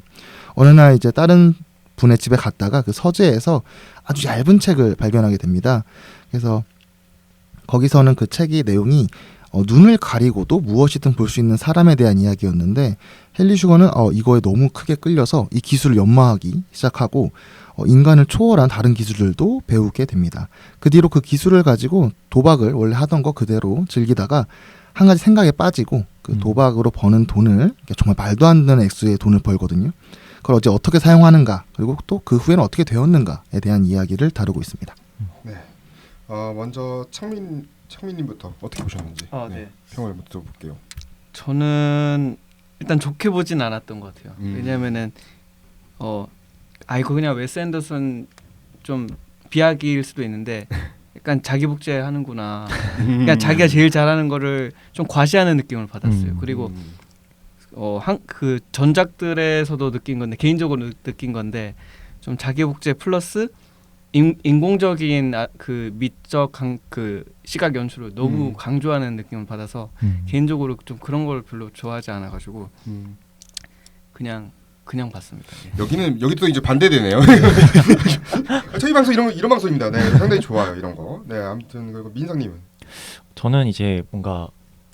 어느 날 이제 다른 분의 집에 갔다가 그 서재에서 아주 얇은 책을 발견하게 됩니다. 그래서 거기서는 그 책의 내용이 눈을 가리고도 무엇이든 볼 수 있는 사람에 대한 이야기였는데 헨리 슈거는 이거에 너무 크게 끌려서 이 기술을 연마하기 시작하고 인간을 초월한 다른 기술들도 배우게 됩니다. 그 뒤로 그 기술을 가지고 도박을 원래 하던 거 그대로 즐기다가 한 가지 생각에 빠지고 그 도박으로 버는 돈을 정말 말도 안 되는 액수의 돈을 벌거든요. 그걸 어떻게 사용하는가 그리고 또 그 후에는 어떻게 되었는가에 대한 이야기를 다루고 있습니다. 네. 먼저 창민님부터 어떻게 보셨는지 네. 평을 먼저 들어볼게요. 저는 일단 좋게 보진 않았던 것 같아요. 왜냐하면은 이거 그냥 웨스 앤더슨 좀 비하기일 수도 있는데 약간 자기 복제하는구나. 그냥 자기가 제일 잘하는 거를 좀 과시하는 느낌을 받았어요. 그리고 그 전작들에서도 느낀 건데 개인적으로 느낀 건데 좀 자기 복제 플러스 인공적인 그 미적 그 시각 연출을 너무 강조하는 느낌을 받아서 개인적으로 좀 그런 걸 별로 좋아하지 않아가지고 그냥 봤습니다. 예. 여기 또 이제 반대되네요. 저희 방송 이런 방송입니다. 네, 상당히 좋아요 이런 거. 네, 아무튼 그리고 민상님은 저는 이제 뭔가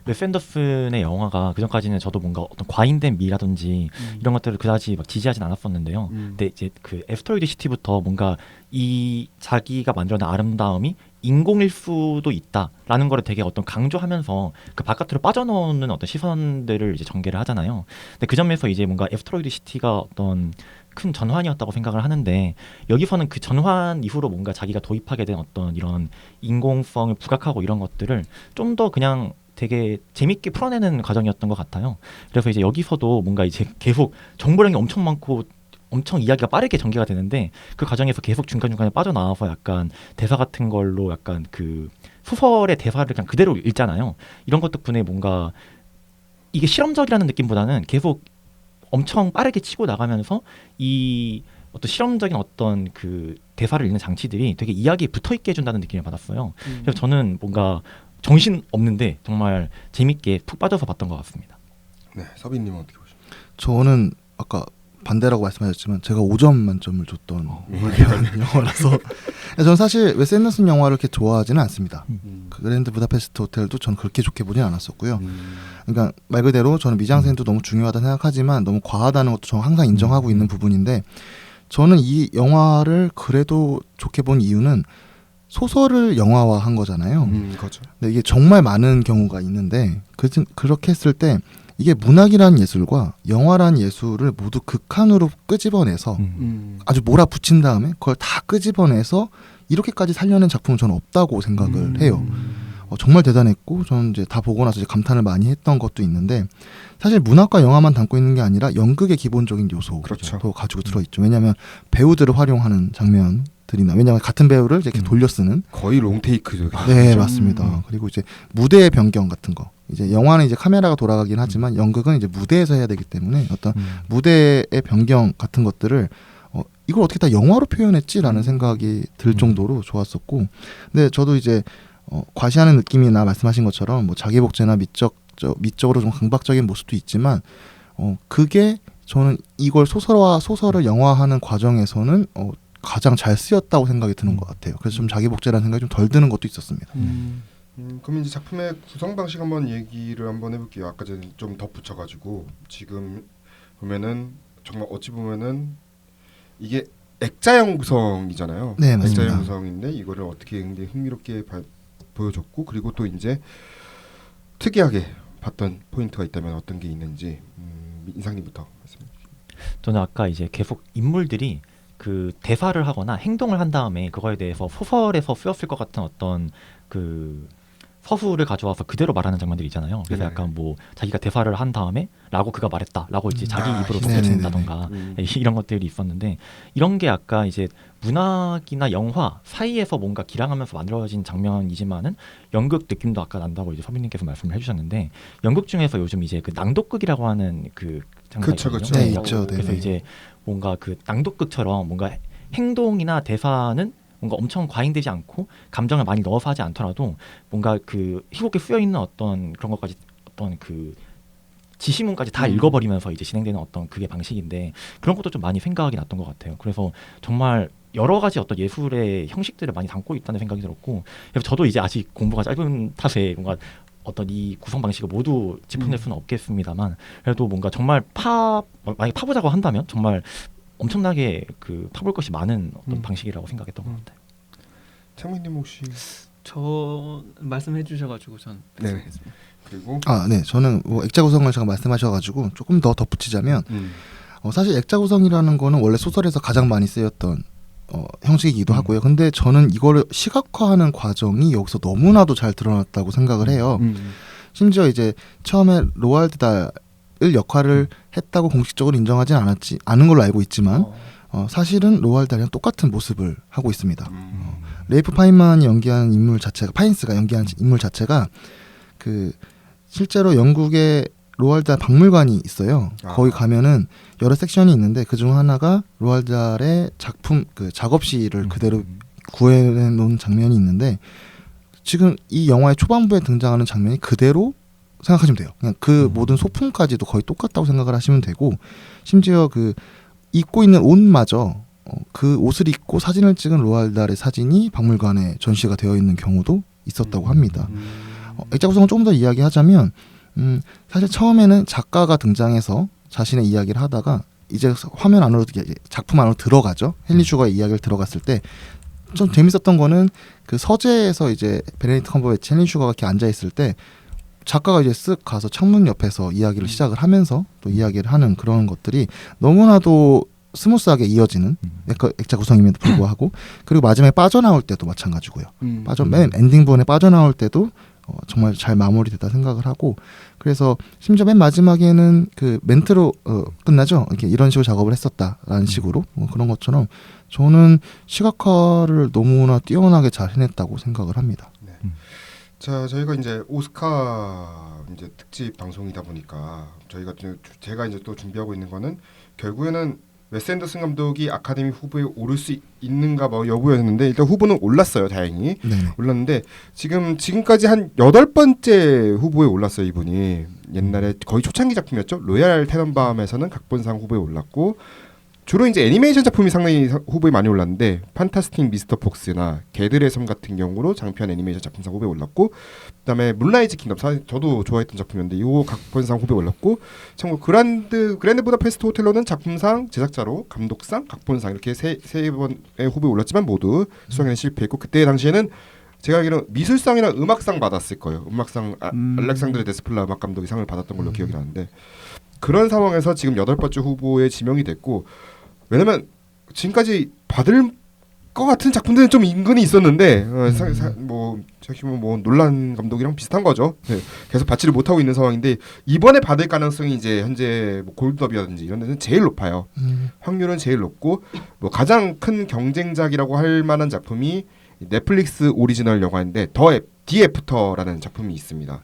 웨스 앤더슨의 영화가 그전까지는 저도 뭔가 어떤 과잉된 미라든지 이런 것들을 그다지 막 지지하진 않았었는데요. 근데 이제 그 애스트로이드 시티부터 뭔가 이 자기가 만들어낸 아름다움이 인공일 수도 있다라는 거를 되게 어떤 강조하면서 그 바깥으로 빠져나오는 어떤 시선들을 이제 전개를 하잖아요. 근데 그 점에서 이제 뭔가 애스트로이드 시티가 어떤 큰 전환이었다고 생각을 하는데 여기서는 그 전환 이후로 뭔가 자기가 도입하게 된 어떤 이런 인공성을 부각하고 이런 것들을 좀 더 그냥 되게 재밌게 풀어내는 과정이었던 것 같아요. 그래서 이제 여기서도 뭔가 이제 계속 정보량이 엄청 많고 엄청 이야기가 빠르게 전개가 되는데 그 과정에서 계속 중간중간에 빠져나와서 약간 대사 같은 걸로 약간 그 소설의 대사를 그냥 그대로 읽잖아요. 이런 것 덕분에 뭔가 이게 실험적이라는 느낌보다는 계속 엄청 빠르게 치고 나가면서 이 어떤 실험적인 어떤 그 대사를 읽는 장치들이 되게 이야기에 붙어있게 해준다는 느낌을 받았어요. 그래서 저는 뭔가 정신 없는데 정말 재밌게 푹 빠져서 봤던 것 같습니다. 네, 서빈님은 어떻게 보십니까? 저는 아까 반대라고 말씀하셨지만 제가 5점 만점을 줬던 영화라서 저는 사실 웨스 앤더슨 영화를 그렇게 좋아하지는 않습니다. 그 그랜드 부다페스트 호텔도 저는 그렇게 좋게 보진 않았었고요. 그러니까 말 그대로 저는 미장센도 너무 중요하다 생각하지만 너무 과하다는 것도 저는 항상 인정하고 있는 부분인데 저는 이 영화를 그래도 좋게 본 이유는 소설을 영화화한 거잖아요. 그렇죠. 근데 이게 정말 많은 경우가 있는데 그렇게 했을 때 이게 문학이라는 예술과 영화라는 예술을 모두 극한으로 끄집어내서 아주 몰아붙인 다음에 그걸 다 끄집어내서 이렇게까지 살려낸 작품은 저는 없다고 생각을 해요. 정말 대단했고 저는 이제 다 보고 나서 이제 감탄을 많이 했던 것도 있는데 사실 문학과 영화만 담고 있는 게 아니라 연극의 기본적인 요소도 그렇죠. 가지고 들어있죠. 왜냐하면 배우들을 활용하는 장면들이나 왜냐하면 같은 배우를 이렇게 돌려 쓰는 거의 롱테이크죠. 네 맞습니다. 그리고 이제 무대의 변경 같은 거 이제 영화는 이제 카메라가 돌아가긴 하지만 연극은 이제 무대에서 해야 되기 때문에 어떤 무대의 변경 같은 것들을 이걸 어떻게 다 영화로 표현했지라는 생각이 들 정도로 좋았었고 근데 저도 이제 과시하는 느낌이나 말씀하신 것처럼 뭐 자기 복제나 미적으로 좀 강박적인 모습도 있지만 그게 저는 이걸 소설을 영화하는 과정에서는 가장 잘 쓰였다고 생각이 드는 것 같아요. 그래서 좀 자기 복제라는 생각이 좀 덜 드는 것도 있었습니다. 그럼 이제 작품의 구성 방식 한번 얘기를 한번 해볼게요. 아까 전에 좀 덧붙여가지고 지금 보면은 정말 어찌 보면은 이게 액자형 구성이잖아요. 네, 맞습니다. 액자형 구성인데 이거를 어떻게 굉장히 흥미롭게 보여줬고 그리고 또 이제 특이하게 봤던 포인트가 있다면 어떤 게 있는지 인상님부터 말씀해 주시죠. 저는 아까 이제 계속 인물들이 그 대사를 하거나 행동을 한 다음에 그거에 대해서 소설에서 쓰였을 것 같은 어떤 그 서술을 가져와서 그대로 말하는 장면들이 있잖아요. 그래서 네. 약간 뭐 자기가 대사를 한 다음에 라고 그가 말했다라고 이제 자기 입으로 네네네네. 덧붙인다던가 이런 것들이 있었는데 이런 게 아까 이제 문학이나 영화 사이에서 뭔가 기량하면서 만들어진 장면이지만은 연극 느낌도 아까 난다고 이제 서민님께서 말씀을 해주셨는데 연극 중에서 요즘 이제 그 낭독극이라고 하는 그 장면이 그쵸, 있거든요. 네, 있죠. 그래서 네네. 이제 뭔가 그 낭독극처럼 뭔가 행동이나 대사는 뭔가 엄청 과잉되지 않고 감정을 많이 넣어서 하지 않더라도 뭔가 그 희곡에 쓰여 있는 어떤 그런 것까지 어떤 그 지시문까지 다 읽어버리면서 이제 진행되는 어떤 그게 방식인데 그런 것도 좀 많이 생각이 났던 것 같아요. 그래서 정말 여러 가지 어떤 예술의 형식들을 많이 담고 있다는 생각이 들었고 그래서 저도 이제 아직 공부가 짧은 탓에 뭔가 어떤 이 구성 방식을 모두 짚어낼 수는 없겠습니다만 그래도 뭔가 정말 만약에 파보자고 한다면 정말 엄청나게 그 파볼 것이 많은 어떤 방식이라고 생각했던 것 같아요. 창민님 혹시 저 말씀해 주셔가지고 전 네. 그리고 네. 저는 뭐 액자 구성을 제가 말씀하셔가지고 조금 더 덧붙이자면 사실 액자 구성이라는 거는 원래 소설에서 가장 많이 쓰였던 형식이기도 하고요. 근데 저는 이거를 시각화하는 과정이 여기서 너무나도 잘 드러났다고 생각을 해요. 심지어 이제 처음에 로알드 달을 역할을 했다고 공식적으로 인정하진 않은 걸로 알고 있지만 사실은 로알드 달이랑 똑같은 모습을 하고 있습니다. 레이프 파인만이 연기한 인물 자체가 파인스가 연기한 인물 자체가 그 실제로 영국의 로알드 달 박물관이 있어요. 거기 가면은 여러 섹션이 있는데 그중 하나가 로알드 달의 작품 그 작업실을 그대로 구해놓은 장면이 있는데 지금 이 영화의 초반부에 등장하는 장면이 그대로 생각하시면 돼요. 그냥 그 모든 소품까지도 거의 똑같다고 생각을 하시면 되고 심지어 그 입고 있는 옷마저 그 옷을 입고 사진을 찍은 로ald 달의 사진이 박물관에 전시가 되어 있는 경우도 있었다고 합니다. 액자 구성을 조금 더 이야기하자면 사실 처음에는 작가가 등장해서 자신의 이야기를 하다가 이제 화면 안으로 작품 안으로 들어가죠. 헨리 슈거의 이야기를 들어갔을 때 좀 재밌었던 거는 그 서재에서 이제 베네딕트 컴버배치 헨리 슈거가 이렇게 앉아 있을 때 작가가 이제 쓱 가서 창문 옆에서 이야기를 시작을 하면서 또 이야기를 하는 그런 것들이 너무나도 스무스하게 이어지는 액자 구성임에도 불구하고 그리고 마지막에 빠져나올 때도 마찬가지고요. 맨 엔딩 부분에 빠져나올 때도 정말 잘 마무리됐다 생각을 하고 그래서 심지어 맨 마지막에는 그 멘트로 끝나죠. 이렇게 이런 식으로 작업을 했었다라는 식으로 그런 것처럼 저는 시각화를 너무나 뛰어나게 잘 해냈다고 생각을 합니다. 자, 저희가 이제 오스카 이제 특집 방송이다 보니까 제가 이제 또 준비하고 있는 거는 결국에는 웨스 앤더슨 감독이 아카데미 후보에 오를 수 있는가 뭐 여부였는데 일단 후보는 올랐어요. 다행히 올랐는데 지금까지 한 8번째 후보에 올랐어요. 이분이 옛날에 거의 초창기 작품이었죠. 로얄 테넌밤에서는 각본상 후보에 올랐고 주로 이제 애니메이션 작품이 상당히 후보에 많이 올랐는데 판타스틱 미스터 폭스나 개들의 섬 같은 경우로 장편 애니메이션 작품상 후보에 올랐고 그다음에 문라이즈 킹덤 저도 좋아했던 작품이었는데 이거 각본상 후보에 올랐고 참고 그랜드 부다페스트 호텔로는 작품상, 제작자로, 감독상, 각본상 이렇게 세 번의 후보에 올랐지만 모두 수상에는 실패했고 그때 당시에는 제가 알기로는 미술상이나 음악상 받았을 거예요. 음악상 알렉산드르 데스플라 음악 감독이 상을 받았던 걸로 기억이 나는데 그런 상황에서 지금 8번째 후보에 지명이 됐고 왜냐면 지금까지 받을 것 같은 작품들은 좀 인근이 있었는데 뭐 놀란 감독이랑 비슷한 거죠. 네, 계속 받지를 못하고 있는 상황인데 이번에 받을 가능성이 이제 현재 뭐 골드더비라든지 이런 데는 제일 높아요. 확률은 제일 높고 뭐 가장 큰 경쟁작이라고 할 만한 작품이 넷플릭스 오리지널 영화인데 디 애프터라는 작품이 있습니다.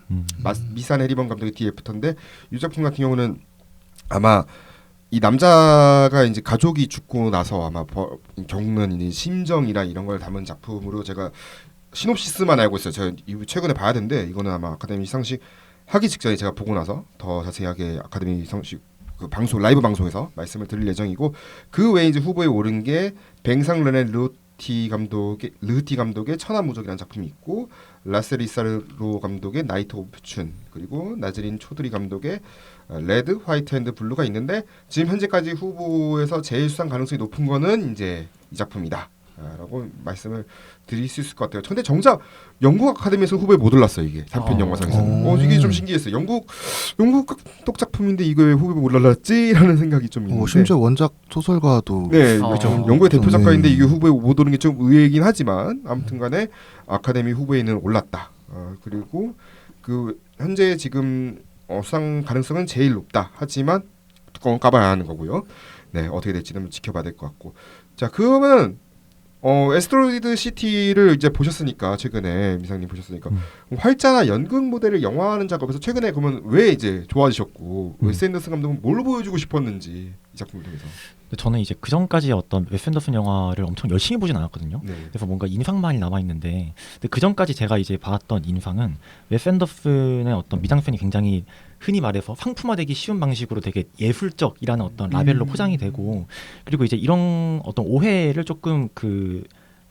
미산 해리번 감독의 디 애프터인데 이 작품 같은 경우는 아마 이 남자가 이제 가족이 죽고 나서 아마 겪는 이제 심정이나 이런 걸 담은 작품으로 제가 시놉시스만 알고 있어요. 제가 최근에 봐야 되는데 이거는 아마 아카데미 시상식 하기 직전에 제가 보고 나서 더 자세하게 아카데미 시상식 그 방송 라이브 방송에서 말씀을 드릴 예정이고 그 외에 이제 후보에 오른 게 뱅상 르네 르티 감독의 천하무적이라는 작품이 있고 라세리사르로 감독의 나이트 오브 춘 그리고 나즈린 초드리 감독의 레드, 화이트 앤드 블루가 있는데 지금 현재까지 후보에서 제일 수상 가능성이 높은 거는 이제 이 작품이다 라고 말씀을 드릴 수 있을 것 같아요. 근데 정작 영국 아카데미에서 후보에 못 올랐어요. 이게 단편 영화상에서는 이게 좀 신기했어요. 영국 감독 작품인데 이거 왜 후보에 못 올랐지? 라는 생각이 좀 있는데 심지어 원작 소설가도 그렇죠. 영국의 대표 작가인데 이게 후보에 못 오른 게 좀 의외이긴 하지만 아무튼간에 아카데미 후보에는 올랐다. 그리고 그 현재 지금 수상 가능성은 제일 높다. 하지만 뚜껑을 까봐야 하는 거고요. 네, 어떻게 될지는 지켜봐야 될 것 같고. 자, 그러면 에스트로이드 시티를 이제 보셨으니까 최근에 미상님 보셨으니까 활자나 연극 모델을 영화하는 작업에서 최근에 그러면 왜 이제 좋아지셨고 웨스 앤더슨 감독은 뭘 보여주고 싶었는지 이 작품을 통해서. 저는 이제 그 전까지 어떤 웨스 앤더슨 영화를 엄청 열심히 보진 않았거든요. 네. 그래서 뭔가 인상만이 남아 있는데 그 전까지 제가 이제 봤던 인상은 웨스 앤더슨의 어떤 미장센이 굉장히 흔히 말해서 상품화되기 쉬운 방식으로 되게 예술적이라는 어떤 라벨로 포장이 되고 그리고 이제 이런 어떤 오해를 조금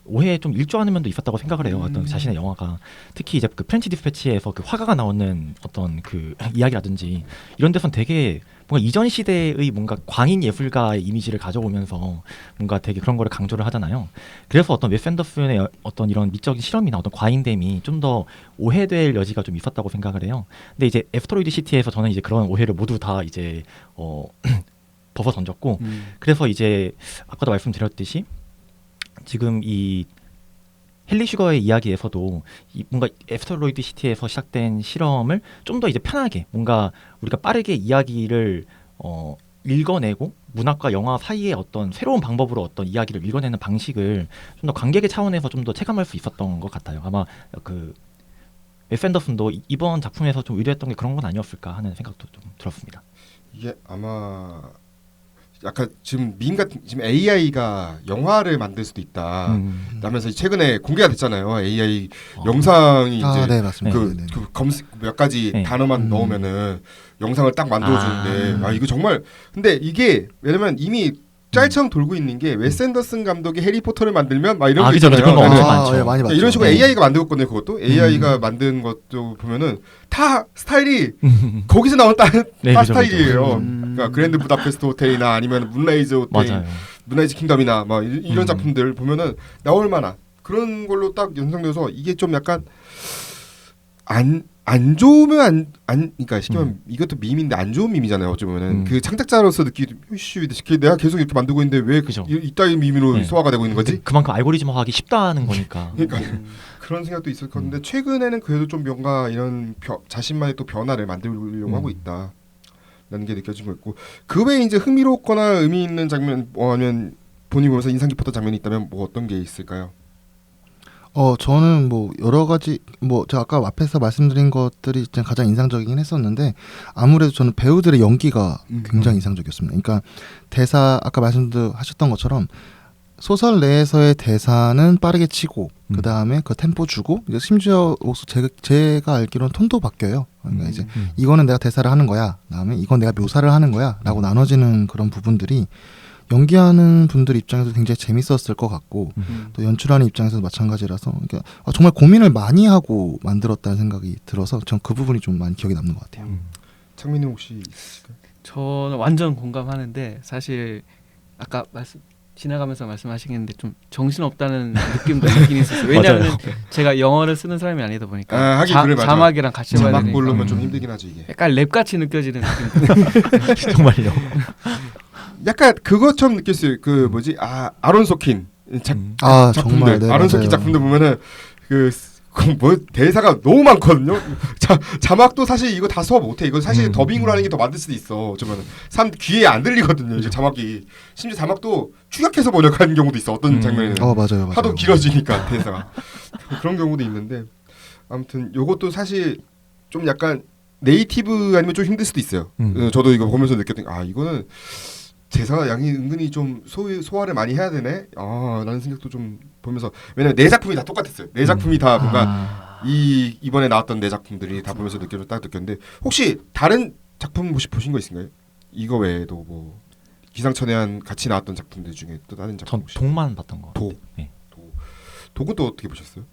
오해에 좀 일조하는 면도 있었다고 생각을 해요. 어떤 자신의 영화가 특히 이제 그 프렌치 디스패치에서 그 화가가 나오는 어떤 그 이야기라든지 이런 데선 되게 뭔가 이전 시대의 뭔가 광인 예술가의 이미지를 가져오면서 뭔가 되게 그런 거를 강조를 하잖아요. 그래서 어떤 웨스 앤더슨의 어떤 이런 미적인 실험이나 어떤 과잉됨이 좀 더 오해될 여지가 좀 있었다고 생각을 해요. 근데 이제 애스트로이드 시티에서 저는 이제 그런 오해를 모두 다 이제 벗어 던졌고 그래서 이제 아까도 말씀드렸듯이 지금 이 헨리 슈거의 이야기에서도 뭔가 애스트로이드 시티에서 시작된 실험을 좀 더 이제 편하게 뭔가 우리가 빠르게 이야기를 읽어내고 문학과 영화 사이의 어떤 새로운 방법으로 어떤 이야기를 읽어내는 방식을 좀 더 관객의 차원에서 좀 더 체감할 수 있었던 것 같아요. 아마 그 웨스 앤더슨도 이번 작품에서 좀 의도했던 게 그런 건 아니었을까 하는 생각도 좀 들었습니다. 이게 아마 약간 지금 밈 같은 지금 AI가 영화를 만들 수도 있다. 라면서 최근에 공개가 됐잖아요. AI 영상이 이제 네 맞습니다. 그, 네. 그 검색 몇 가지 네. 단어만 넣으면은 영상을 딱 만들어주는데 이거 정말 근데 이게 왜냐면 이미 짤처럼 돌고 있는 게 웨스 앤더슨 감독이 해리포터를 만들면 막 이런 거 그죠, 있잖아요. 그런 거 엄청 네. 많죠. 예, 많이 봤죠. 이런 식으로 네. AI가 만들었거든요. 그것도 AI가 만든 것도 보면은 다 스타일이 거기서 나온 다 네, 그죠, 스타일이에요. 그죠. 그러니까 그랜드 부다페스트 호텔이나 아니면 문라이즈 호텔, 맞아요. 문라이즈 킹덤이나 막 이런 작품들 보면은 나올 만한 그런 걸로 딱 연상돼서 이게 좀 약간 안 좋으면 그러니까 쉽게 말하면 이것도 밈인데 안 좋은 밈이잖아요. 어쩌면은 그 창작자로서 느끼기 이씨 내가 계속 이렇게 만들고 있는데 왜 그죠. 이따위 밈으로 네. 소화가 되고 있는 거지? 그만큼 알고리즘화하기 쉽다는 거니까. 그러니까 그런 생각도 있을 건데 최근에는 그래도 좀 뭔가 이런 자신만의 또 변화를 만들려고 하고 있다. 라는 게 느껴지고 있고 그 외에 이제 흥미롭거나 의미 있는 장면 아니면 본인이 보면서 인상 깊었던 장면이 있다면 뭐 어떤 게 있을까요? 저는 뭐 여러 가지 뭐 제가 아까 앞에서 말씀드린 것들이 진짜 가장 인상적이긴 했었는데 아무래도 저는 배우들의 연기가 굉장히 인상적이었습니다. 그러니까 대사 아까 말씀하셨던 것처럼 소설 내에서의 대사는 빠르게 치고 그 다음에 그 템포 주고 이제 심지어 제가 알기로는 톤도 바뀌어요. 그러니까 이제 이거는 내가 대사를 하는 거야. 그다음에 이건 내가 묘사를 하는 거야라고 나눠지는 그런 부분들이 연기하는 분들 입장에서 굉장히 재밌었을 것 같고 또 연출하는 입장에서도 마찬가지라서 그러니까 정말 고민을 많이 하고 만들었다는 생각이 들어서 전 그 부분이 좀 많이 기억에 남는 것 같아요. 창민이 혹시 있을까요? 저는 완전 공감하는데 사실 아까 지나가면서 말씀하시겠는데 좀 정신 없다는 느낌도 있긴 있었어요. 왜냐하면 제가 영어를 쓰는 사람이 아니다 보니까 하긴 그래, 맞아. 자막이랑 같이 봐야 자막 되니까 모르면 좀 힘들긴 하지 이게. 약간 랩같이 느껴지는 느낌. 정말요. 약간 그것처럼 느꼈어요. 그 뭐지 아론 소킨 작품들 정말 네, 아론 소킨 작품들 보면은 뭐 대사가 너무 많거든요. 자막도 사실 이거 다 소화 못해. 이거 사실 더빙으로 하는 게 더 맞을 수도 있어. 어쩌면 사람 귀에 안 들리거든요. 이제 자막이 심지어 자막도 축약해서 번역하는 경우도 있어. 어떤 장면에는 맞아요. 하도 길어지니까 대사가 그런 경우도 있는데 아무튼 요것도 사실 좀 약간 네이티브 아니면 좀 힘들 수도 있어요. 저도 이거 보면서 느꼈던 이거는 대사 양이 은근히 좀 소화를 많이 해야 되네. 라는 생각도 좀 보면서 왜냐면 내 작품이 다 똑같았어요. 내 작품이 다 뭔가 이번에 나왔던 내 작품들이 다 보면서 딱 느꼈는데 혹시 다른 작품 혹시 보신 거 있으신가요? 이거 외에도 뭐 기상천외한 같이 나왔던 작품들 중에 또 다른 작품 전 혹시? 독만 봤던 거. 네. 독은 또 어떻게 보셨어요?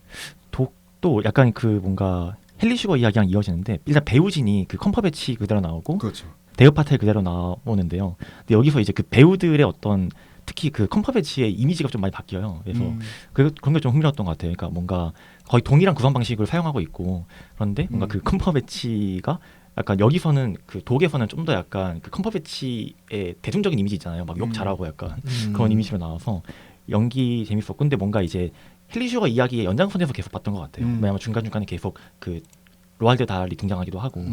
독도 약간 그 뭔가 헨리 슈거 이야기랑 이어지는데 일단 배우진이 그 컴퍼배치 그대로 나오고 그렇죠. 데브 파텔 그대로 나오는데요. 근데 여기서 이제 그 배우들의 어떤 특히 그 컴퍼배치의 이미지가 좀 많이 바뀌어요. 그래서 그런 게 좀 흥미로웠던 것 같아요. 그러니까 뭔가 거의 동일한 구성 방식을 사용하고 있고 그런데 뭔가 그 컴퍼배치가 약간 여기서는 그 독에서는 좀 더 약간 그 컴퍼배치의 대중적인 이미지 있잖아요. 막 욕 잘하고 약간 그런 이미지로 나와서 연기 재밌었고 근데 뭔가 이제 헨리 슈거 이야기의 연장선에서 계속 봤던 것 같아요. 왜냐면 중간중간에 계속 그 로알드 달이 등장하기도 하고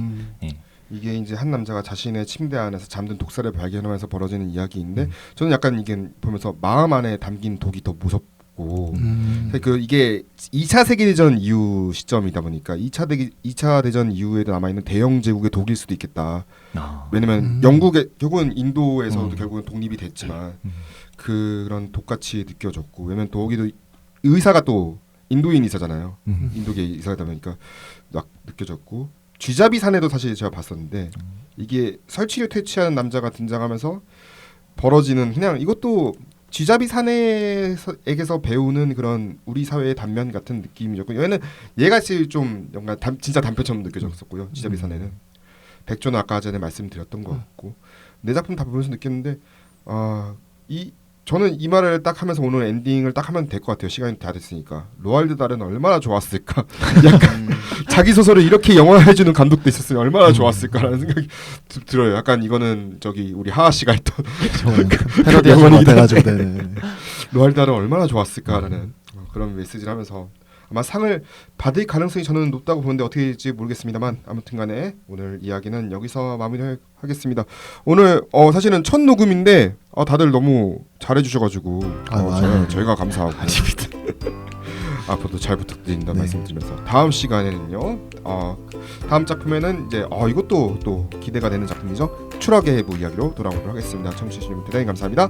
예. 이게 이제 한 남자가 자신의 침대 안에서 잠든 독사를 발견하면서 벌어지는 이야기인데 저는 약간 이게 보면서 마음 안에 담긴 독이 더 무섭고 이게 2차 세계대전 이후 시점이다 보니까 2차 대전 이후에도 남아있는 대영 제국의 독일 수도 있겠다. 왜냐면 영국의 결국은 인도에서도 결국은 독립이 됐지만 그런 독같이 느껴졌고 왜냐면 독일도 의사가 또 인도인 의사잖아요. 인도계 의사다 보니까 막 느껴졌고 쥐잡이 사내도 사실 제가 봤었는데 이게 설치를 퇴치하는 남자가 등장하면서 벌어지는 그냥 이것도 쥐잡이 사내에게서 배우는 그런 우리 사회의 단면 같은 느낌이었고 얘는 얘가 제일 좀 뭔가 진짜 단편처럼 느껴졌었고요. 쥐잡이 사내는 백조는 아까 전에 말씀드렸던 것 같고 내 작품 다 보면서 느꼈는데 저는 이 말을 딱 하면서 오늘 엔딩을 딱 하면 될 것 같아요. 시간이 다 됐으니까. 로알드 달은 얼마나 좋았을까. 약간 자기 소설을 이렇게 영화해주는 감독도 있었으면 얼마나 좋았을까라는 생각이 들어요. 약간 이거는 우리 하하 씨가 했던 패러디하신 것 같아가지고 로알드 달은 얼마나 좋았을까라는 그런 메시지를 하면서 아마 상을 받을 가능성이 저는 높다고 보는데 어떻게 될지 모르겠습니다만 아무튼간에 오늘 이야기는 여기서 마무리하겠습니다. 오늘 사실은 첫 녹음인데 다들 너무 잘해주셔가지고 저희가 감사하고 앞으로도 잘 부탁드린다 네. 말씀드리면서 다음 시간에는요. 다음 작품에는 이제 이것도 또 기대가 되는 작품이죠. 추락의 해부 이야기로 돌아오도록 하겠습니다. 청취해 주신 대단히 감사합니다.